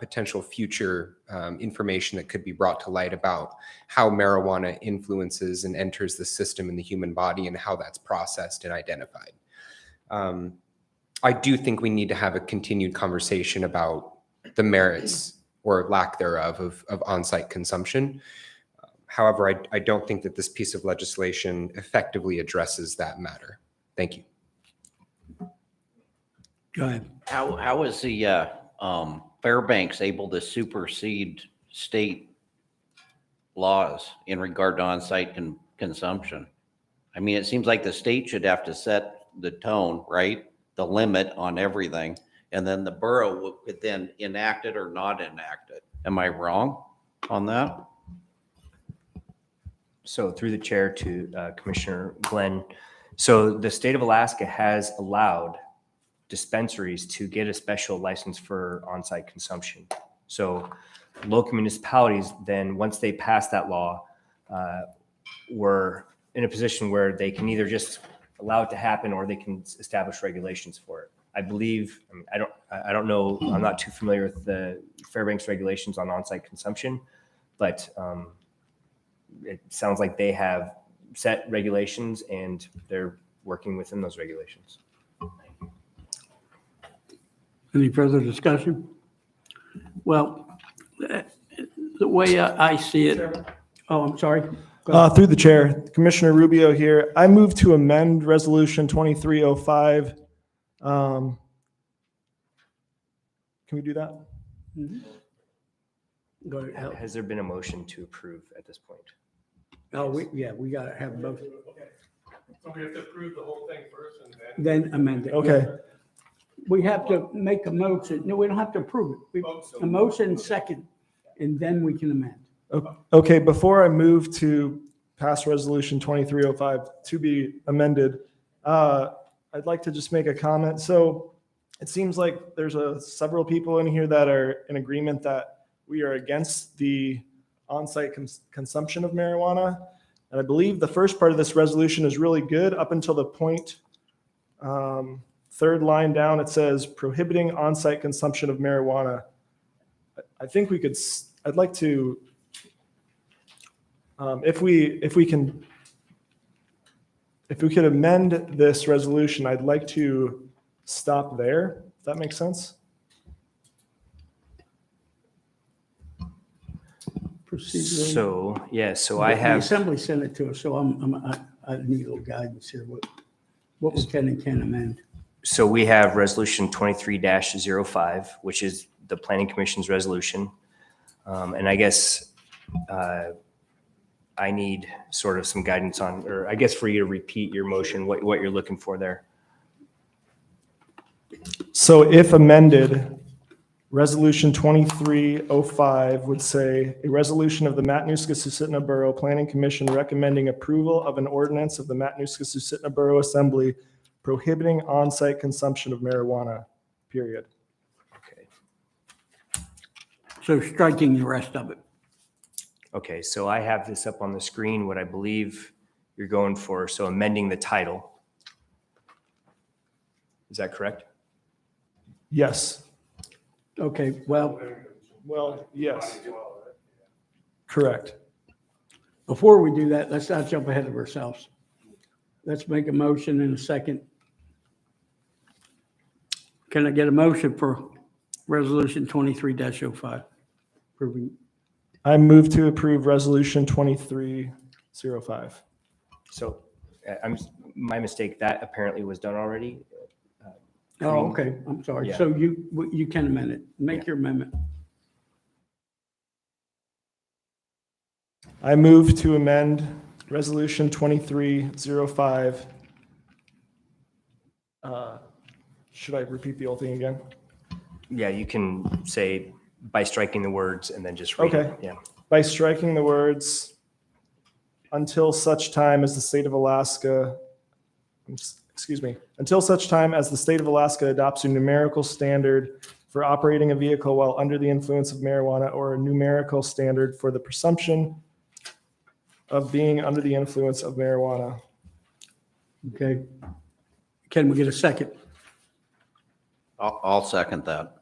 potential future information that could be brought to light about how marijuana influences and enters the system in the human body and how that's processed and identified. I do think we need to have a continued conversation about the merits or lack thereof of on-site consumption. However, I don't think that this piece of legislation effectively addresses that matter. Thank you. Go ahead. How is the Fairbanks able to supersede state laws in regard to on-site consumption? I mean, it seems like the state should have to set the tone, right? The limit on everything, and then the borough would then enact it or not enact it. Am I wrong on that? So through the chair to Commissioner Glenn. So the state of Alaska has allowed dispensaries to get a special license for on-site consumption. So local municipalities then, once they pass that law, were in a position where they can either just allow it to happen or they can establish regulations for it. I believe, I don't know, I'm not too familiar with the Fairbanks regulations on on-site consumption, but it sounds like they have set regulations and they're working within those regulations. Any further discussion? Well, the way I see it, oh, I'm sorry. Through the chair, Commissioner Rubio here. I move to amend Resolution 2305. Can we do that? Go ahead, Al. Has there been a motion to approve at this point? Oh, we got to have both. So we have to approve the whole thing first and Then amend it. Okay. We have to make a motion. No, we don't have to approve it. A motion second, and then we can amend. Okay, before I move to pass Resolution 2305 to be amended, I'd like to just make a comment. So it seems like there's several people in here that are in agreement that we are against the on-site consumption of marijuana. And I believe the first part of this resolution is really good up until the point, third line down, it says prohibiting on-site consumption of marijuana. I think we could, I'd like to, if we could amend this resolution, I'd like to stop there. If that makes sense? Procedurally. So, yeah, so The I have. Assembly sent it to us, so I need a little guidance here. What we can and can't amend. So we have Resolution 23-05, which is the Planning Commission's resolution. And I guess I need sort of some guidance on, or I guess for you to repeat your motion, what you're looking for there. So if amended, Resolution 2305 would say, a resolution of the Matanuska-Susitna Borough Planning Commission recommending approval of an ordinance of the Matanuska-Susitna Borough Assembly prohibiting on-site consumption of marijuana, period. Okay. So striking the rest of it. Okay, so I have this up on the screen, what I believe you're going for. So amending the title. Is that correct? Yes. Okay, well, yes. Correct. before we do that, let's not jump ahead of ourselves. Let's make a motion in a second. Can I get a motion for Resolution 23-05? Approving. I move to approve Resolution 2305. So my mistake, that apparently was done already. Oh, okay, I'm sorry. Yeah. So you can amend it. Make your amendment. I move to amend Resolution 2305. Should I repeat the whole thing again? Yeah, you can say by striking the words and then just read it. Okay. Yeah. By striking the words, until such time as the state of Alaska, until such time as the state of Alaska adopts a numerical standard for operating a vehicle while under the influence of marijuana, or a numerical standard for the presumption of being under the influence of marijuana. Okay. Can we get a second? I'll second that.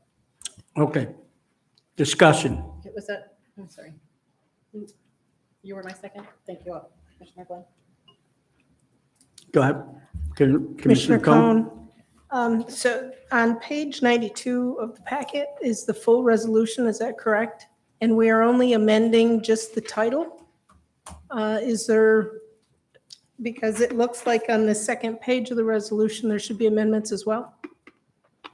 Okay. Discussion. Was that, I'm sorry. You were my second? Thank you all. Commissioner Glenn. Go ahead. Commissioner Cohn. So on page 92 of the packet is the full resolution, is that correct? And we are only amending just the title? Is there, because it looks like on the second page of the resolution, there should be amendments as well?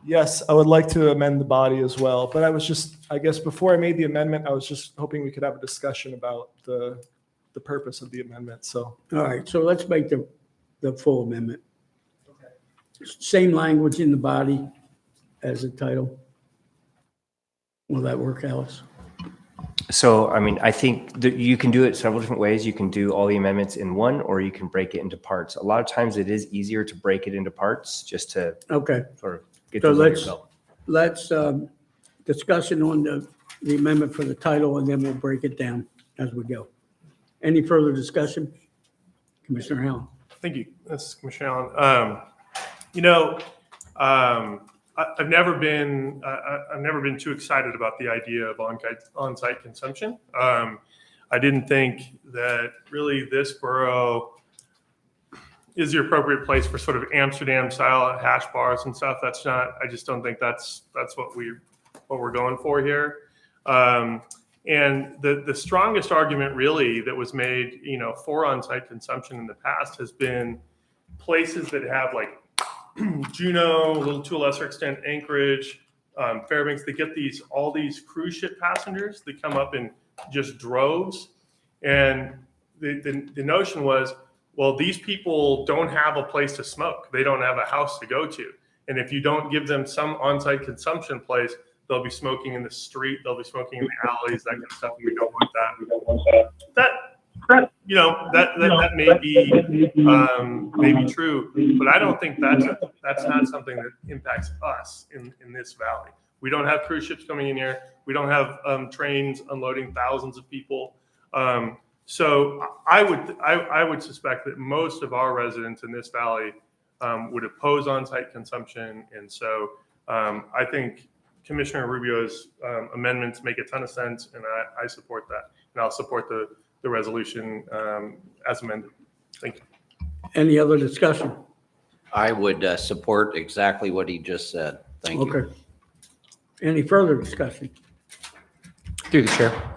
Yes, I would like to amend the body as well, but I was just, I guess before I made the amendment, I was just hoping we could have a discussion about the purpose of the amendment, so. All right, so let's make the full amendment. Same language in the body as the title. Will that work, Alice? So, I mean, I think that you can do it several different ways. You can do all the amendments in one, or you can break it into parts. A lot of times it is easier to break it into parts just to Okay. sort of get So those under your belt. let's discussion on the amendment for the title, and then we'll break it down as we go. Any further discussion? Commissioner Allen. Thank you. This is Commissioner Allen. I've never been too excited about the idea of on-site consumption. I didn't think that really this borough is the appropriate place for sort of Amsterdam style hash bars and stuff. I just don't think that's what we're going for here. And the strongest argument really that was made, for on-site consumption in the past has been places that have like Juneau, a little to a lesser extent, Anchorage, Fairbanks. They get all these cruise ship passengers that come up in just droves. And the notion was, well, these people don't have a place to smoke. They don't have a house to go to. And if you don't give them some on-site consumption place, they'll be smoking in the street. They'll be smoking in the alleys, that kind of stuff. We don't want that. We don't want that. That may be true, but I don't think that's not something that impacts us in this valley. We don't have cruise ships coming in here. We don't have trains unloading thousands of people. So I would suspect that most of our residents in this valley would oppose on-site consumption, and so I think Commissioner Rubio's amendments make a ton of sense, and I support that, and I'll support the resolution as amended. Thank you. Any other discussion? I would support exactly what he just said. Thank you. Okay. Any further discussion? Through the chair.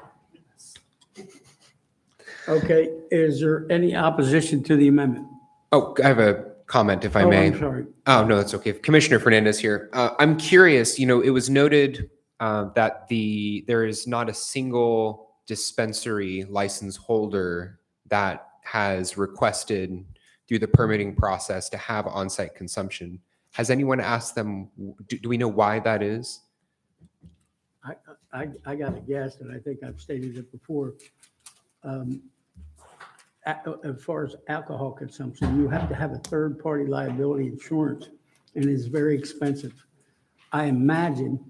Okay, is there any opposition to the amendment? Oh, I have a comment if I may. I'm sorry. Oh, no, that's okay. Commissioner Fernandez here. I'm curious, it was noted that there is not a single dispensary license holder that has requested through the permitting process to have on-site consumption. Has anyone asked them, do we know why that is? I got a guess, and I think I've stated it before. As far as alcohol consumption, you have to have a third-party liability insurance, and it's very expensive. I imagine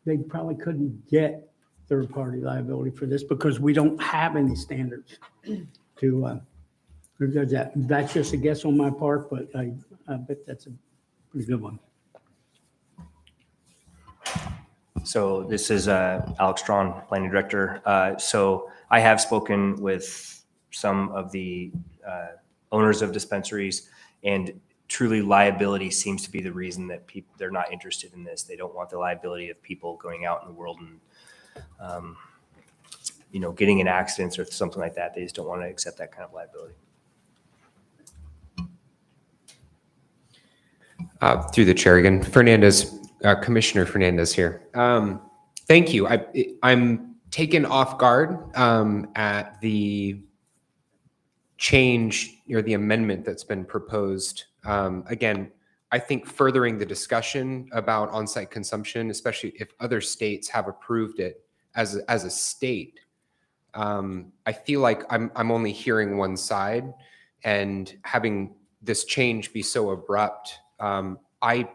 they probably couldn't get third-party liability for this because we don't have any standards to judge that. That's just a guess on my part, but I bet that's a pretty good one. So this is Alex Strawn, Planning Director. So I have spoken with some of the owners of dispensaries, and truly liability seems to be the reason that they're not interested in this. They don't want the liability of people going out in the world and getting in accidents or something like that. They just don't want to accept that kind of liability. Through the chair again, Commissioner Fernandez here. Thank you. I'm taken off guard at the change or the amendment that's been proposed. Again, I think furthering the discussion about on-site consumption, especially if other states have approved it as a state, I feel like I'm only hearing one side, and having this change be so abrupt, I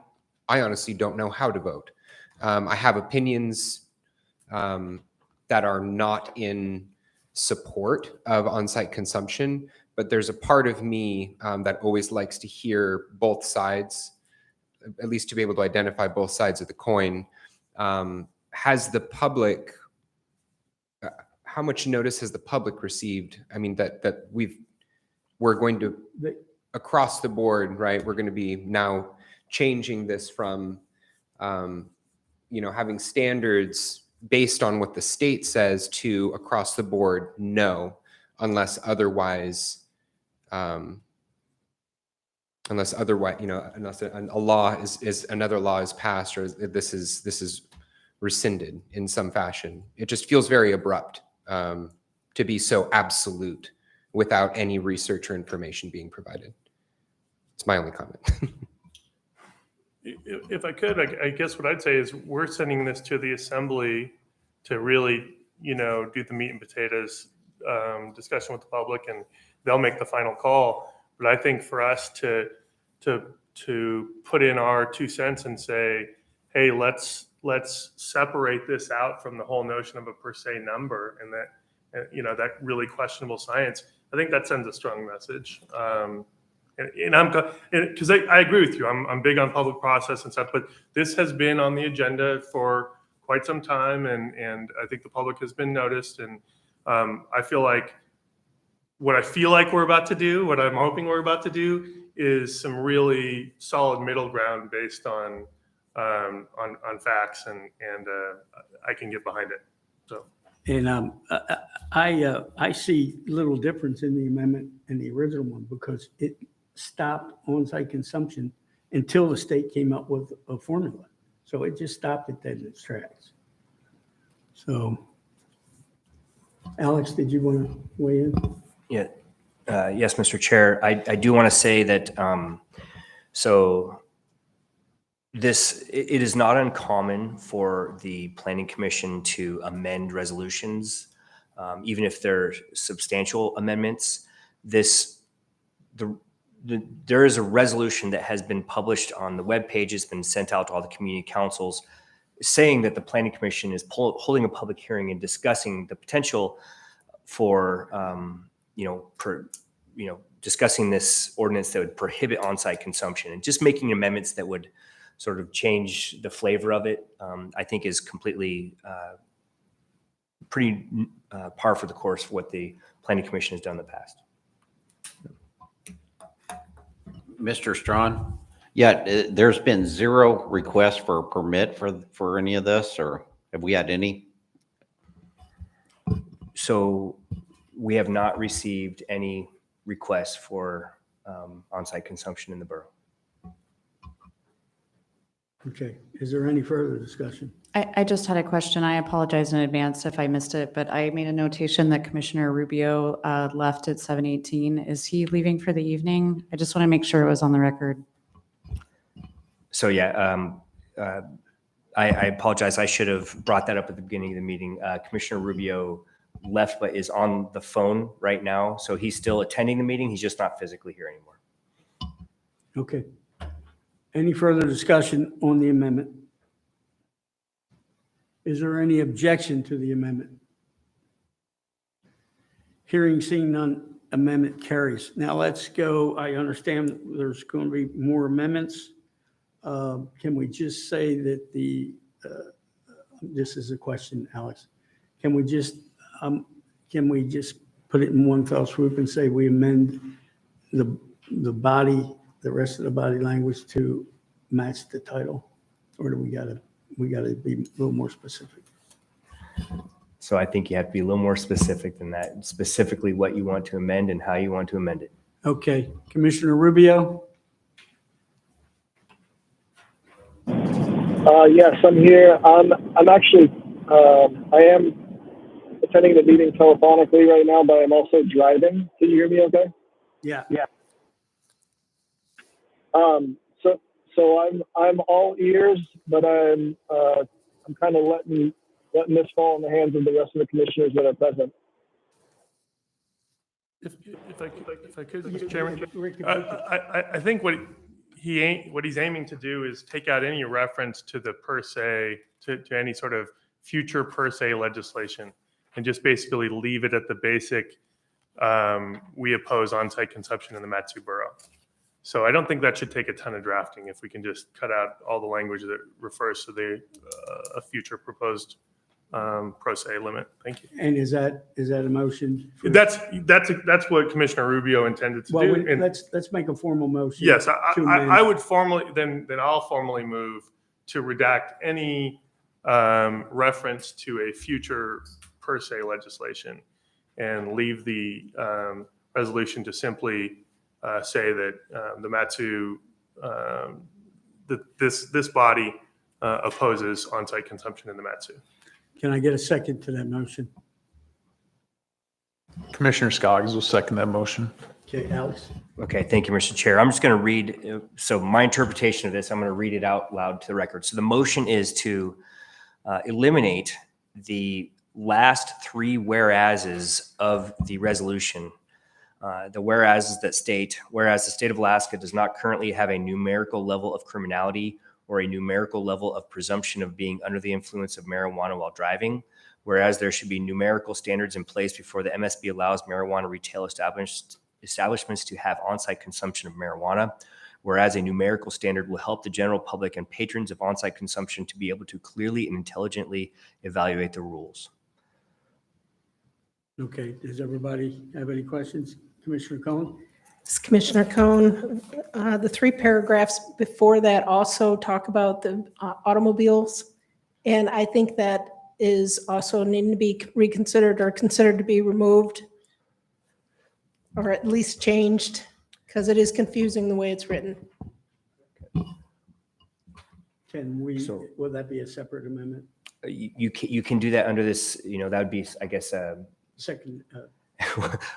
honestly don't know how to vote. I have opinions that are not in support of on-site consumption, but there's a part of me that always likes to hear both sides, at least to be able to identify both sides of the coin. Has the public, how much notice has the public received? I mean, that we're going to, across the board, right? We're going to be now changing this from, having standards based on what the state says to across the board, no, unless otherwise, unless a law is another law is passed, or this is rescinded in some fashion. It just feels very abrupt to be so absolute without any research or information being provided. It's my only comment. If I could, I guess what I'd say is we're sending this to the assembly to really, do the meat and potatoes discussion with the public, and they'll make the final call. But I think for us to put in our 2 cents and say, hey, let's separate this out from the whole notion of a per se number and that, that really questionable science, I think that sends a strong message. And I'm, because I agree with you, I'm big on public process and stuff, but this has been on the agenda for quite some time, and I think the public has been noticed, and I feel like what we're about to do, what I'm hoping we're about to do, is some really solid middle ground based on facts, and I can get behind it. So, And I see little difference in the amendment and the original one because it stopped on-site consumption until the state came up with a formula. So it just stopped it dead in its tracks. So, Alex, did you want to weigh in? Yeah. Yes, Mr. Chair. I do want to say that so it is not uncommon for the Planning Commission to amend resolutions, even if they're substantial amendments. There is a resolution that has been published on the webpage, it's been sent out to all the community councils, saying that the Planning Commission is holding a public hearing and discussing the potential for, discussing this ordinance that would prohibit on-site consumption, and just making amendments that would sort of change the flavor of it, I think is completely pretty par for the course for what the Planning Commission has done in the past. Mr. Strawn? Yeah, there's been 0 requests for a permit for any of this, or have we had any? So we have not received any requests for on-site consumption in the borough. Okay, is there any further discussion? I just had a question. I apologize in advance if I missed it, but I made a notation that Commissioner Rubio left at 7:18. Is he leaving for the evening? I just want to make sure it was on the record. So yeah, I apologize. I should have brought that up at the beginning of the meeting. Commissioner Rubio left, but is on the phone right now. So he's still attending the meeting. He's just not physically here anymore. Okay. Any further discussion on the amendment? Is there any objection to the amendment? Hearing, seeing none, amendment carries. Now let's go. I understand there's going to be more amendments. Can we just say that this is a question, Alex. Can we just put it in one fell swoop and say we amend the rest of the body language to match the title? Or do we gotta be a little more specific? So I think you have to be a little more specific than that, specifically what you want to amend and how you want to amend it. Okay, Commissioner Rubio? Yes, I'm here. I'm actually, I am attending the meeting telephonically right now, but I'm also driving. Can you hear me okay? Yeah. So I'm all ears, but I'm kind of letting this fall in the hands of the rest of the commissioners that are present. If I could, Mr. Chairman, I think what he's aiming to do is take out any reference to the per se, to any sort of future per se legislation, and just basically leave it at the basic, we oppose on-site consumption in the Matsu Borough. So I don't think that should take a ton of drafting if we can just cut out all the language that refers to a future proposed pro se limit. Thank you. And is that a motion? That's what Commissioner Rubio intended to do. And Let's make a formal motion. yes, I would formally then I'll formally move to redact any reference to a future per se legislation and leave the resolution to simply say that the Matsu, this body opposes on-site consumption in the Matsu. Can I get a second to that motion? Commissioner Scoggs will second that motion. Okay, Alex? Okay, thank you, Mr. Chair. I'm just going to read, so my interpretation of this, I'm going to read it out loud to the record. So the motion is to eliminate the last 3 whereases of the resolution. The whereases that state, whereas the state of Alaska does not currently have a numerical level of criminality or a numerical level of presumption of being under the influence of marijuana while driving, whereas there should be numerical standards in place before the MSB allows marijuana retail establishments to have on-site consumption of marijuana, whereas a numerical standard will help the general public and patrons of on-site consumption to be able to clearly and intelligently evaluate the rules. Okay, does everybody have any questions? Commissioner Cohen? Commissioner Cohn, the 3 paragraphs before that also talk about the automobiles. And I think that is also needing to be reconsidered or considered to be removed or at least changed, because it is confusing the way it's written. Can we, will that be a separate amendment? You can do that under this, that would be, I guess, Second,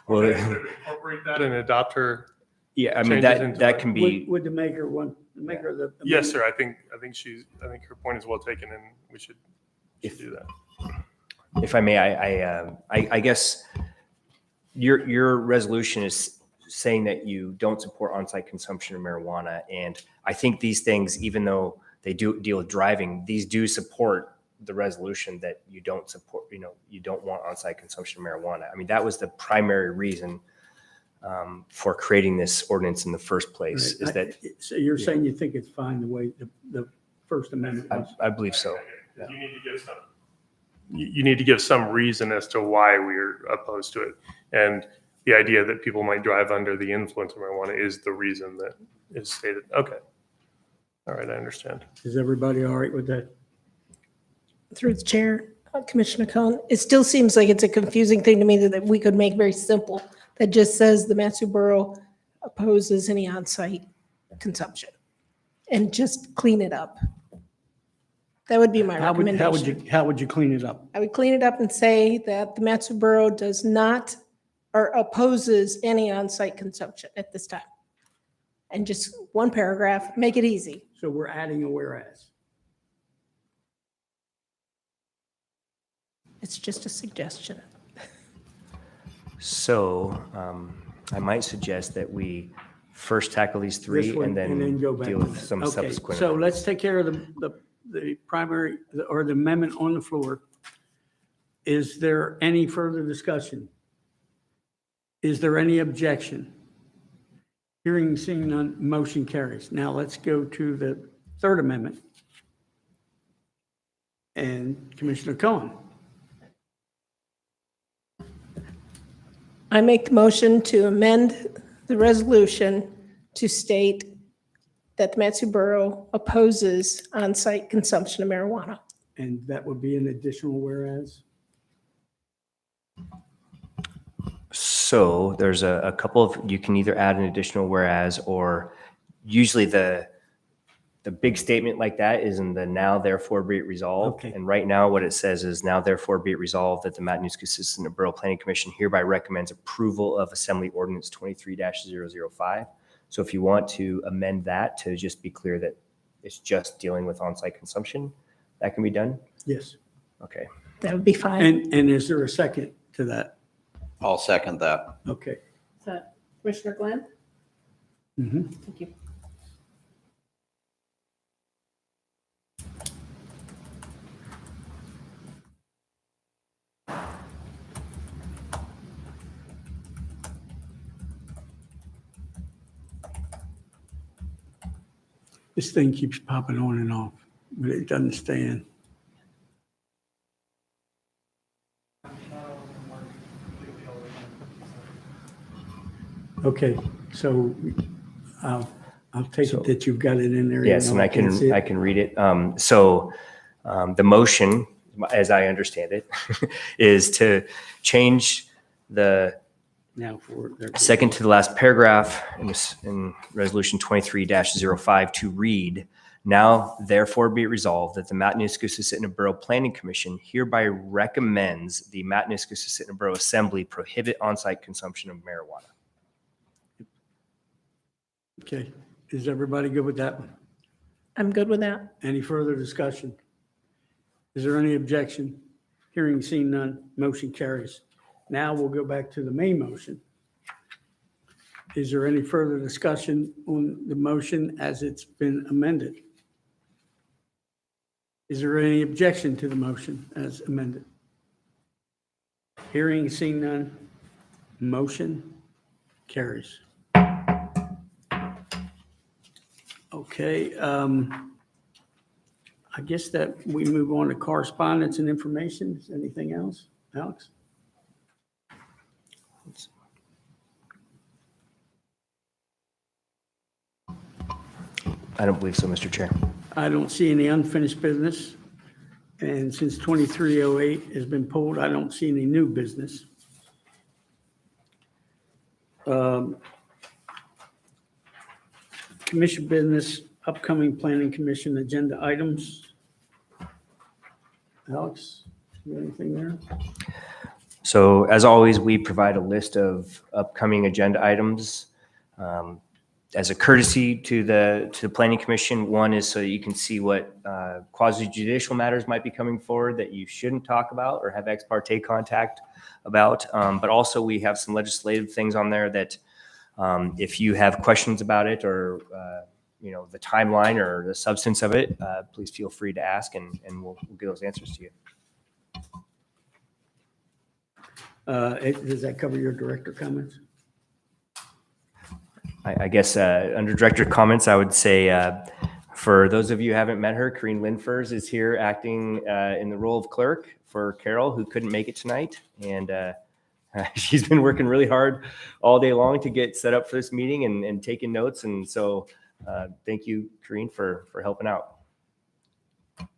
well, Incorporate that and adopt her. yeah, I mean, changes into that it. can be, would the maker want, the maker of the? Yes, sir. I think her point is well taken, and we should do that. if I may, I guess your resolution is saying that you don't support on-site consumption of marijuana. And I think these things, even though they do deal with driving, these do support the resolution that you don't support, you don't want on-site consumption of marijuana. I mean, that was the primary reason for creating this ordinance in the first place, Right. is that. So you're saying you think it's fine the way the First Amendment was? I believe so. Yeah. You need to give some reason as to why we're opposed to it. And the idea that people might drive under the influence of marijuana is the reason that is stated. Okay. All right, I understand. Is everybody all right with that? Through the chair, Commissioner Cohn, it still seems like it's a confusing thing to me that we could make very simple, that just says the Matsu Borough opposes any on-site consumption, and just clean it up. That would be my recommendation. How would you clean it up? I would clean it up and say that the Matsu Borough does not or opposes any on-site consumption at this time. And just one paragraph, make it easy. So we're adding a whereas. It's just a suggestion. So I might suggest that we first tackle these three This one, and then go back deal on with that. some Okay, subsequent. so let's take care of the primary, or the amendment on the floor. Is there any further discussion? Is there any objection? Hearing and seeing none, motion carries. Now let's go to the third amendment. And Commissioner Cohen. I make the motion to amend the resolution to state that the Matsu Borough opposes on-site consumption of marijuana. And that would be an additional whereas? So there's a couple of, you can either add an additional whereas, or usually the big statement like that is in the now therefore be it resolved. Okay. And right now what it says is now therefore be it resolved that the Matanuska-Susitna Borough Planning Commission hereby recommends approval of Assembly Ordinance 23-005. So if you want to amend that to just be clear that it's just dealing with on-site consumption, that can be done? Yes. Okay. That would be fine. And is there a second to that? I'll second that. Okay. So, Commissioner Glenn? Mm-hmm. Thank you. This thing keeps popping on and off, but it doesn't stay in. Okay, so I'll take it that you've got it in there. Yes, even and though see it. I can read it. So the motion, as I understand it, is to change the Now for second to the last paragraph in resolution 23-05 to read, now therefore be it resolved that the Matanuska-Susitna Borough Planning Commission hereby recommends the Matanuska-Susitna Borough Assembly prohibit on-site consumption of marijuana. Okay, is everybody good with that one? I'm good with that. Any further discussion? Is there any objection? Hearing seen none, motion carries. Now we'll go back to the main motion. Is there any further discussion on the motion as it's been amended? Is there any objection to the motion as amended? Hearing seen none, motion carries. Okay, I guess that we move on to correspondence and information. Is anything else, Alex? I don't believe so, Mr. Chair. I don't see any unfinished business. And since 2308 has been pulled, I don't see any new business. Commission business, upcoming planning commission agenda items. Alex, you got anything there? So as always, we provide a list of upcoming agenda items. As a courtesy to the Planning Commission, one is so you can see what quasi judicial matters might be coming forward that you shouldn't talk about or have ex parte contact about. But also we have some legislative things on there that if you have questions about it or the timeline or the substance of it, please feel free to ask and we'll get those answers to you. Does that cover your director comments? I guess under director comments, I would say for those of you who haven't met her, Corrine Linfers is here acting in the role of clerk for Carol, who couldn't make it tonight. And she's been working really hard all day long to get set up for this meeting and taking notes. And so thank you, Corrine, for helping out.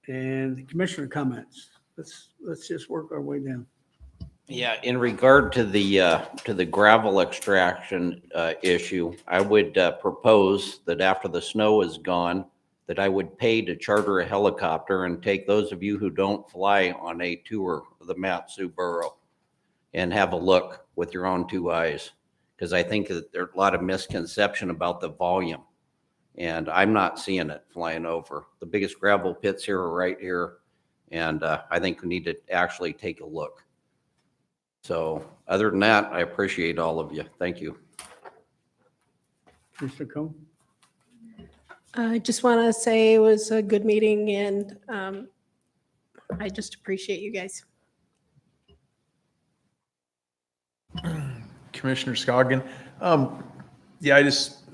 And the commissioner comments. Let's just work our way down. Yeah, in regard to the gravel extraction issue, I would propose that after the snow is gone, that I would pay to charter a helicopter and take those of you who don't fly on a tour of the Mat-Su Borough and have a look with your own two eyes. Because I think that there's a lot of misconception about the volume. And I'm not seeing it flying over. The biggest gravel pits here are right here. And I think we need to actually take a look. So other than that, I appreciate all of you. Thank you. Mr. Cohn? I just want to say it was a good meeting, and I just appreciate you guys. Commissioner Scoggin. Yeah,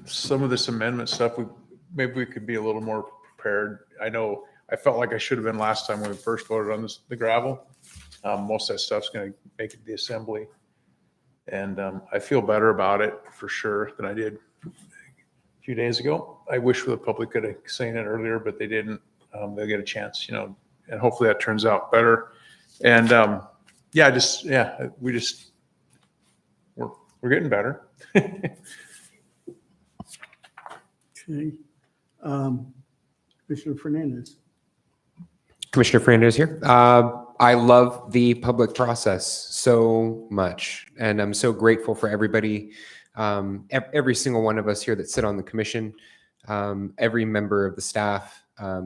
some of this amendment stuff, maybe we could be a little more prepared. I felt like I should have been last time when we first voted on the gravel. Most of that stuff's going to make it to the assembly. And I feel better about it for sure than I did a few days ago. I wish the public could have seen it earlier, but they didn't. They'll get a chance, and hopefully that turns out better. And we're getting better. Okay. Commissioner Fernandez. Commissioner Fernandez here. I love the public process so much, and I'm so grateful for everybody, every single one of us here that sit on the commission, every member of the staff.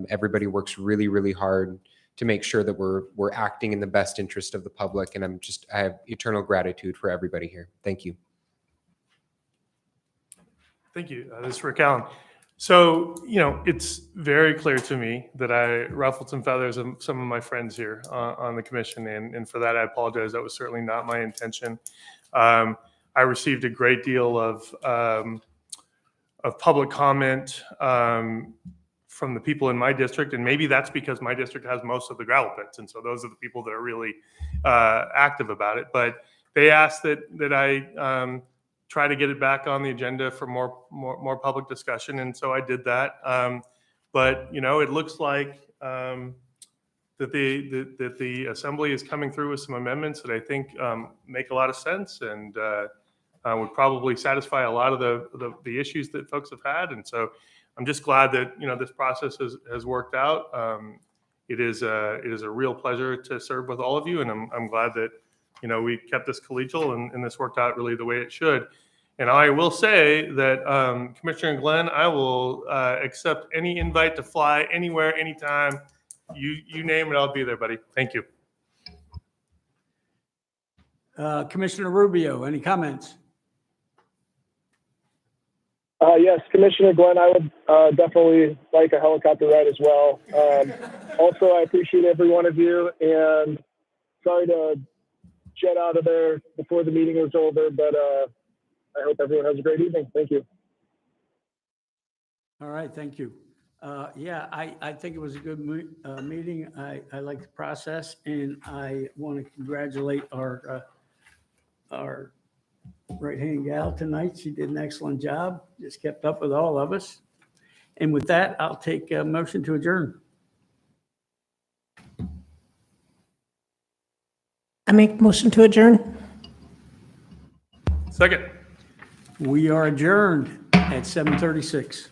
Everybody works really, really hard to make sure that we're acting in the best interest of the public, and I have eternal gratitude for everybody here. Thank you. Thank you. This is Rick Allen. So, it's very clear to me that I ruffled some feathers of some of my friends here on the commission. And for that, I apologize. That was certainly not my intention. I received a great deal of public comment from the people in my district. And maybe that's because my district has most of the gravel pits. And so those are the people that are really active about it. But they asked that I try to get it back on the agenda for more public discussion, and so I did that. But it looks like that the assembly is coming through with some amendments that I think make a lot of sense and would probably satisfy a lot of the issues that folks have had. And so I'm just glad that this process has worked out. It is a real pleasure to serve with all of you, and I'm glad that we kept this collegial and this worked out really the way it should. And I will say that Commissioner Glenn, I will accept any invite to fly anywhere, anytime. You name it, I'll be there, buddy. Thank you. Commissioner Rubio, any comments? Yes, Commissioner Glenn, I would definitely like a helicopter ride as well. Also, I appreciate every one of you, and sorry to jet out of there before the meeting was over, but I hope everyone has a great evening. Thank you. All right, thank you. I think it was a good meeting. I like the process, and I want to congratulate our right-hand gal tonight. She did an excellent job, just kept up with all of us. And with that, I'll take a motion to adjourn. make motion to adjourn. Second. We are adjourned at 7:36.